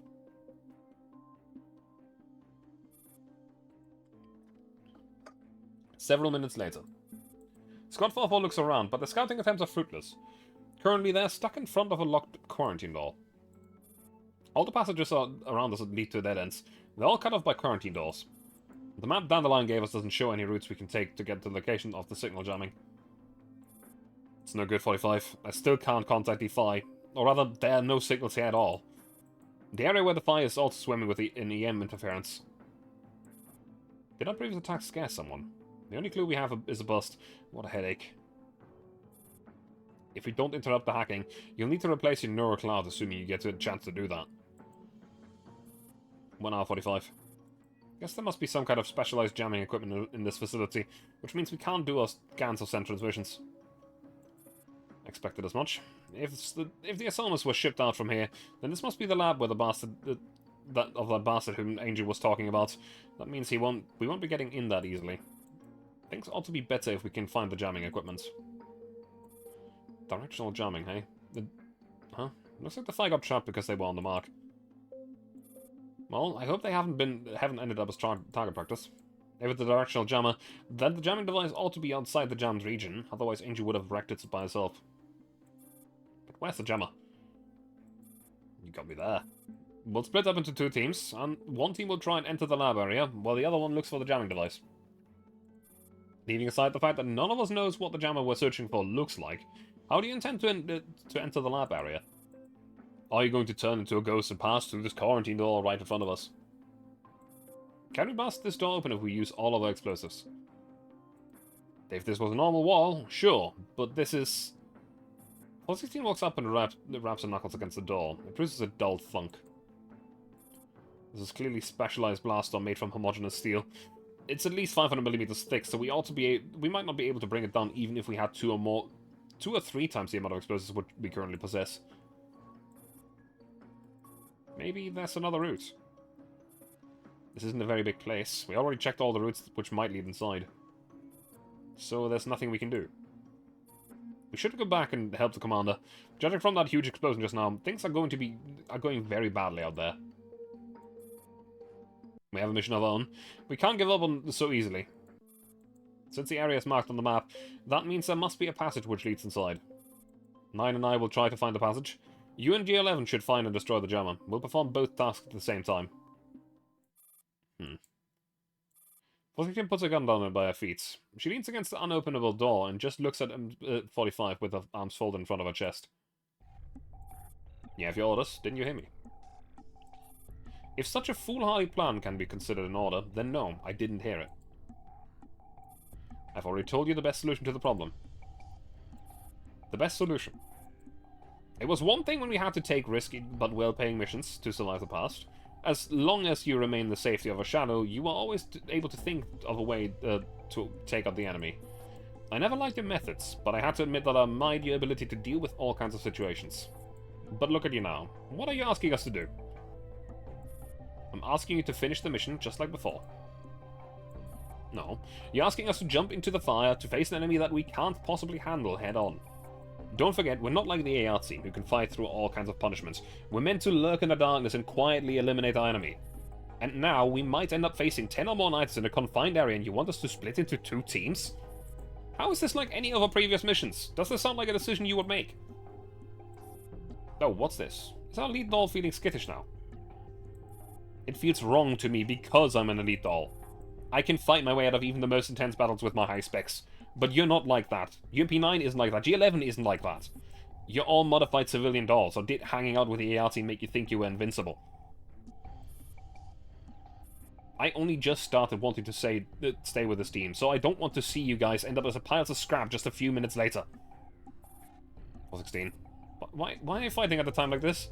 Several minutes later. Squad 44 looks around, but the scouting attempts are fruitless. Currently, they're stuck in front of a locked quarantine door. All the passages around us lead to dead ends. They're all cut off by quarantine doors. The map Dandelion gave us doesn't show any routes we can take to get to the location of the signal jamming. It's no good, 45. I still can't contact the Phi. Or rather, there are no signals here at all. The area where the Phi is also swimming with an EM interference. Did our previous attack scare someone? The only clue we have is a bust. What a headache. If we don't interrupt the hacking, you'll need to replace your neurocloud, assuming you get a chance to do that. 1 hour 45. Guess there must be some kind of specialized jamming equipment in this facility, which means we can't do our scans of send transmissions. Expected as much. If the Asamas were shipped out from here, then this must be the lab where the bastard that bastard whom Angel was talking about. That means we won't be getting in that easily. Things ought to be better if we can find the jamming equipment. Directional jamming, hey? Huh? Looks like the Phi got trapped because they were on the mark. Well, I hope they haven't ended up as target practice. If it's a directional jammer, then the jamming device ought to be outside the jammed region, otherwise Angel would have wrecked it by herself. But where's the jammer? You got me there. We'll split up into 2 teams, and one team will try and enter the lab area, while the other one looks for the jamming device. Leaving aside the fact that none of us knows what the jammer we're searching for looks like, how do you intend to enter the lab area? Are you going to turn into a ghost and pass through this quarantine door right in front of us? Can we bust this door open if we use all of our explosives? If this was a normal wall, sure, but this is... Well, 16 walks up and wraps her knuckles against the door. It produces a dull thunk. This is clearly specialized blast door made from homogeneous steel. It's at least 500mm thick, so we might not be able to bring it down even if we had 2 or 3 times the amount of explosives we currently possess. Maybe that's another route. This isn't a very big place. We already checked all the routes which might lead inside. So there's nothing we can do. We should go back and help the commander. Judging from that huge explosion just now, things are going very badly out there. We have a mission of our own. We can't give up on this so easily. Since the area is marked on the map, that means there must be a passage which leads inside. 9 and I will try to find the passage. You and G11 should find and destroy the jammer. We'll perform both tasks at the same time. Washington puts a gun down by her feet. She leans against the unopenable door and just looks at M45 with her arms folded in front of her chest. You have your orders, didn't you hear me? If such a foolhardy plan can be considered an order, then no, I didn't hear it. I've already told you the best solution to the problem. The best solution. It was one thing when we had to take risky but well-paying missions to survive the past. As long as you remain in the safety of a shadow, you were always able to think of a way to take out the enemy. I never liked your methods, but I had to admit that I admired your ability to deal with all kinds of situations. But look at you now. What are you asking us to do? I'm asking you to finish the mission just like before. No, you're asking us to jump into the fire to face an enemy that we can't possibly handle head-on. Don't forget, we're not like the AR team who can fight through all kinds of punishments. We're meant to lurk in the darkness and quietly eliminate our enemy. And now, we might end up facing 10 or more knights in a confined area and you want us to split into 2 teams? How is this like any of our previous missions? Does this sound like a decision you would make? Oh, what's this? Is our lead doll feeling skittish now? It feels wrong to me because I'm an elite doll. I can fight my way out of even the most intense battles with my high specs. But you're not like that. UMP9 isn't like that. G11 isn't like that. You're all modified civilian dolls, or did hanging out with the AR team make you think you were invincible? I only just started wanting to stay with this team, so I don't want to see you guys end up as a piles of scrap just a few minutes later. 416. Why are you fighting at a time like this?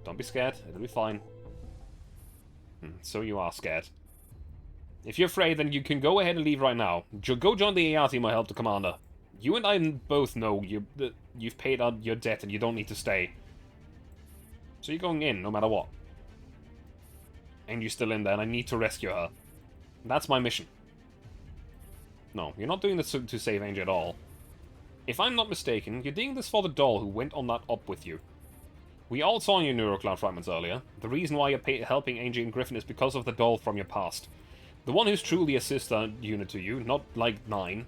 Don't be scared. It'll be fine. So you are scared. If you're afraid, then you can go ahead and leave right now. Go join the AR team or help the commander. You and I both know you've paid out your debt and you don't need to stay. So you're going in, no matter what. And you're still in there, and I need to rescue her. That's my mission. No, you're not doing this to save Angie at all. If I'm not mistaken, you're doing this for the doll who went on that op with you. We all saw your neurocloud fragments earlier. The reason why you're helping Angie and Griffin is because of the doll from your past. The one who's truly a sister unit to you, not like 9.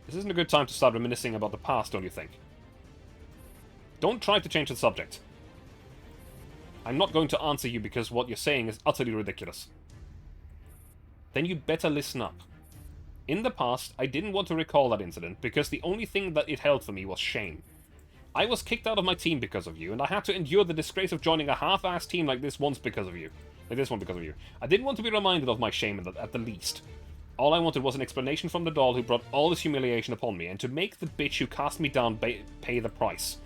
This isn't a good time to start reminiscing about the past, don't you think? Don't try to change the subject. I'm not going to answer you because what you're saying is utterly ridiculous. Then you better listen up. In the past, I didn't want to recall that incident because the only thing that it held for me was shame. I was kicked out of my team because of you, and I had to endure the disgrace of joining a half-assed team like this one because of you. I didn't want to be reminded of my shame at the least. All I wanted was an explanation from the doll who brought all this humiliation upon me, and to make the bitch who cast me down pay the price.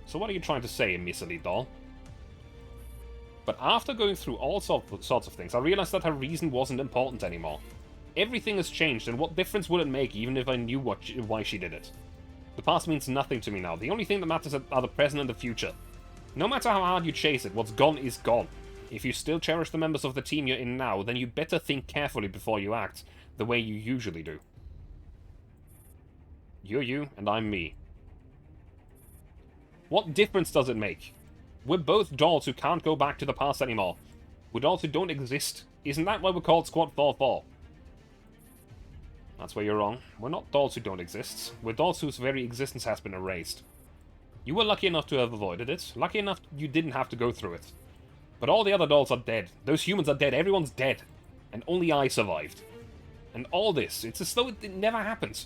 So what are you trying to say, Miss Elite Doll? But after going through all sorts of things, I realized that her reason wasn't important anymore. Everything has changed, and what difference would it make even if I knew why she did it? The past means nothing to me now. The only thing that matters are the present and the future. No matter how hard you chase it, what's gone is gone. If you still cherish the members of the team you're in now, then you better think carefully before you act, the way you usually do. You're you, and I'm me. What difference does it make? We're both dolls who can't go back to the past anymore. We're dolls who don't exist. Isn't that why we're called Squad 4-4? That's where you're wrong. We're not dolls who don't exist. We're dolls whose very existence has been erased. You were lucky enough to have avoided it. Lucky enough you didn't have to go through it. But all the other dolls are dead. Those humans are dead. Everyone's dead. And only I survived. And all this, it's as though it never happened.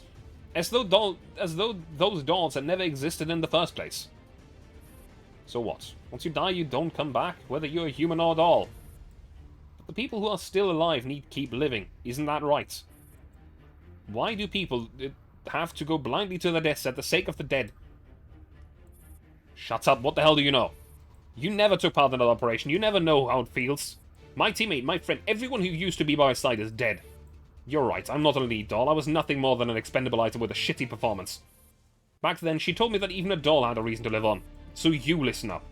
As though those dolls had never existed in the first place. So what? Once you die, you don't come back, whether you're a human or a doll. But the people who are still alive need to keep living. Isn't that right? Why do people have to go blindly to their deaths at the sake of the dead? Shut up. What the hell do you know? You never took part in that operation. You never know how it feels. My teammate, my friend, everyone who used to be by my side is dead. You're right, I'm not a lead doll. I was nothing more than an expendable item with a shitty performance. Back then, she told me that even a doll had a reason to live on. So you listen up.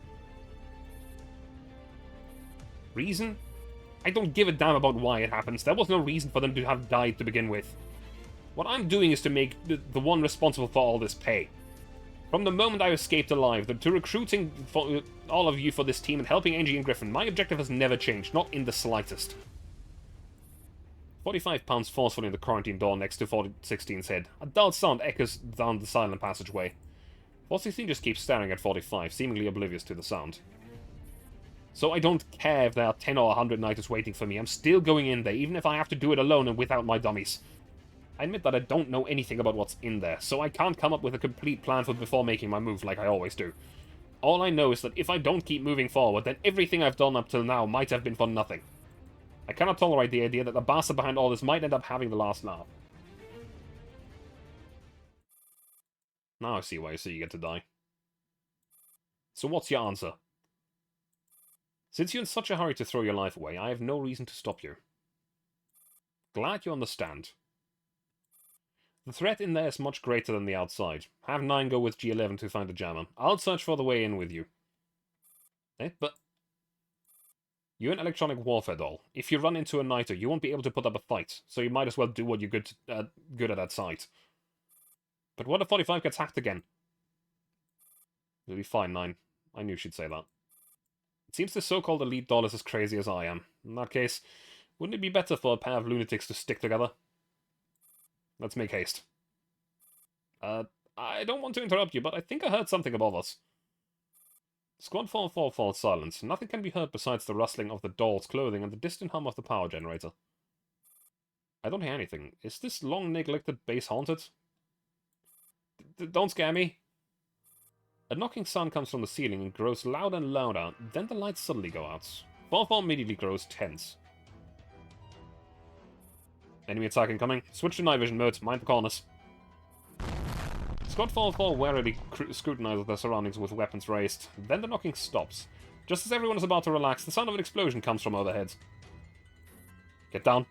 Reason? I don't give a damn about why it happens. There was no reason for them to have died to begin with. What I'm doing is to make the one responsible for all this pay. From the moment I escaped alive, to recruiting for, all of you for this team and helping Angie and Griffin, my objective has never changed, not in the slightest. 45 pounds forcefully in the quarantine door next to 416's head. A dull sound echoes down the silent passageway. 416 just keeps staring at 45, seemingly oblivious to the sound. So I don't care if there are 10 or 100 nighters waiting for me, I'm still going in there, even if I have to do it alone and without my dummies. I admit that I don't know anything about what's in there, so I can't come up with a complete plan for before making my move like I always do. All I know is that if I don't keep moving forward, then everything I've done up till now might have been for nothing. I cannot tolerate the idea that the bastard behind all this might end up having the last laugh. Now I see why you get to die. So what's your answer? Since you're in such a hurry to throw your life away, I have no reason to stop you. Glad you understand. The threat in there is much greater than the outside. Have 9 go with G11 to find a jammer. I'll search for the way in with you. But... You're an electronic warfare doll. If you run into a Niter, you won't be able to put up a fight, so you might as well do what you're good at that site. But what if 45 gets hacked again? You'll be fine, 9. I knew she'd say that. It seems the so-called elite doll is as crazy as I am. In that case, wouldn't it be better for a pair of lunatics to stick together? Let's make haste. I don't want to interrupt you, but I think I heard something above us. Squad 4-4 falls silent. Nothing can be heard besides the rustling of the doll's clothing and the distant hum of the power generator. I don't hear anything. Is this long-neglected base haunted? Don't scare me! A knocking sound comes from the ceiling and grows louder and louder, then the lights suddenly go out. 4-4 immediately grows tense. Enemy attack incoming. Switch to night vision mode. Mind the corners. Squad 4-4 warily scrutinizes their surroundings with weapons raised. Then the knocking stops. Just as everyone is about to relax, the sound of an explosion comes from overhead. Get down.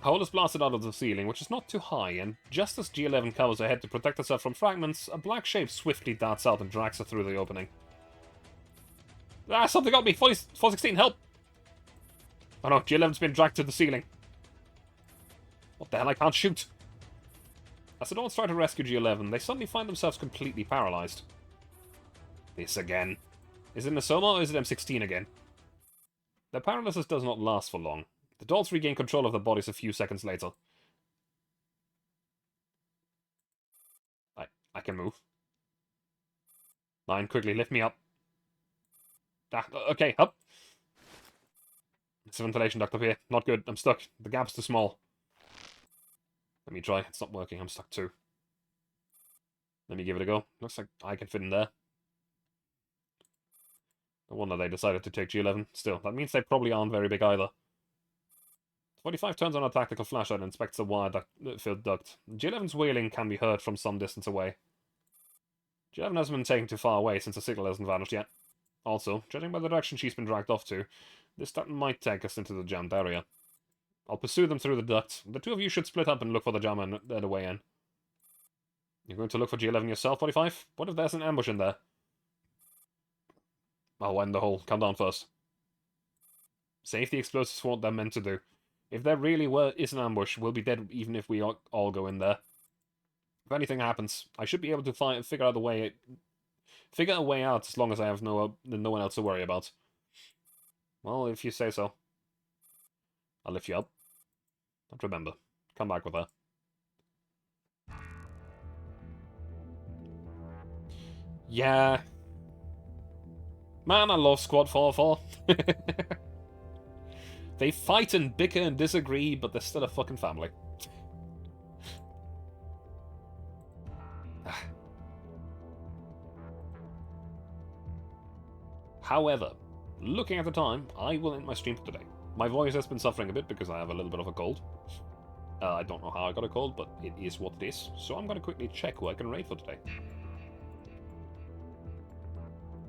A hole is blasted out of the ceiling, which is not too high, and just as G11 covers her head to protect herself from fragments, a black shape swiftly darts out and drags her through the opening. Ah, something got me! 416, help! Oh no, G11's been dragged to the ceiling. What the hell, I can't shoot! As the dolls try to rescue G11, they suddenly find themselves completely paralyzed. This again. Is it Nosoma or is it M16 again? Their paralysis does not last for long. The dolls regain control of their bodies a few seconds later. I can move. 9, quickly, lift me up. Ah, okay, up. It's a ventilation duct up here. Not good, I'm stuck. The gap's too small. Let me try. It's not working. I'm stuck too. Let me give it a go. Looks like I can fit in there. No wonder they decided to take G11. Still, that means they probably aren't very big either. 45 turns on a tactical flashlight and inspects the wire-filled duct. G11's wailing can be heard from some distance away. G11 hasn't been taken too far away since the signal hasn't vanished yet. Also, judging by the direction she's been dragged off to, this duct might take us into the jammed area. I'll pursue them through the duct. The two of you should split up and look for the jammer and the way in. You're going to look for G11 yourself, 45? What if there's an ambush in there? I'll end the hole. Come down first. Save the explosives for what they're meant to do. If there really is an ambush, we'll be dead even if we all go in there. If anything happens, I should be able to figure out a way out as long as I have no one else to worry about. Well, if you say so. I'll lift you up. But remember, come back with her. Yeah. Man, I love Squad 4-4. They fight and bicker and disagree, but they're still a fucking family. However, looking at the time, I will end my stream for today. My voice has been suffering a bit because I have a little bit of a cold. I don't know how I got a cold, but it is what it is. So I'm going to quickly check who I can raid for today.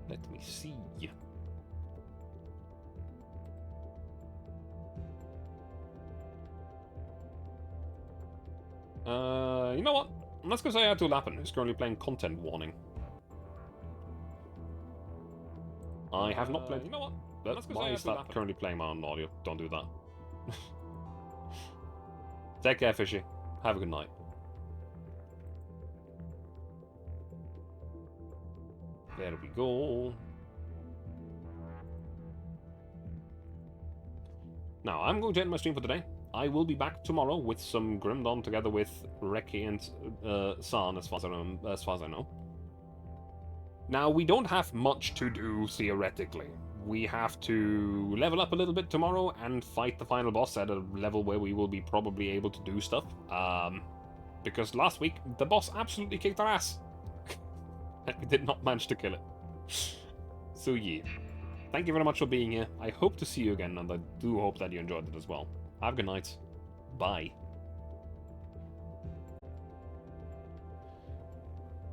Let me see. You know what? Let's go say hi to Lappin, who's currently playing Content Warning. I have not played... You know what? Why is that currently playing my own audio? Don't do that. Take care, Fishy. Have a good night. There we go. Now, I'm going to end my stream for today. I will be back tomorrow with some Grim Dawn together with Reki and San, as far as I know. Now, we don't have much to do, theoretically. We have to level up a little bit tomorrow and fight the final boss at a level where we will be probably able to do stuff. Because last week, the boss absolutely kicked our ass. And we did not manage to kill it. So yeah. Thank you very much for being here. I hope to see you again, and I do hope that you enjoyed it as well. Have a good night. Bye.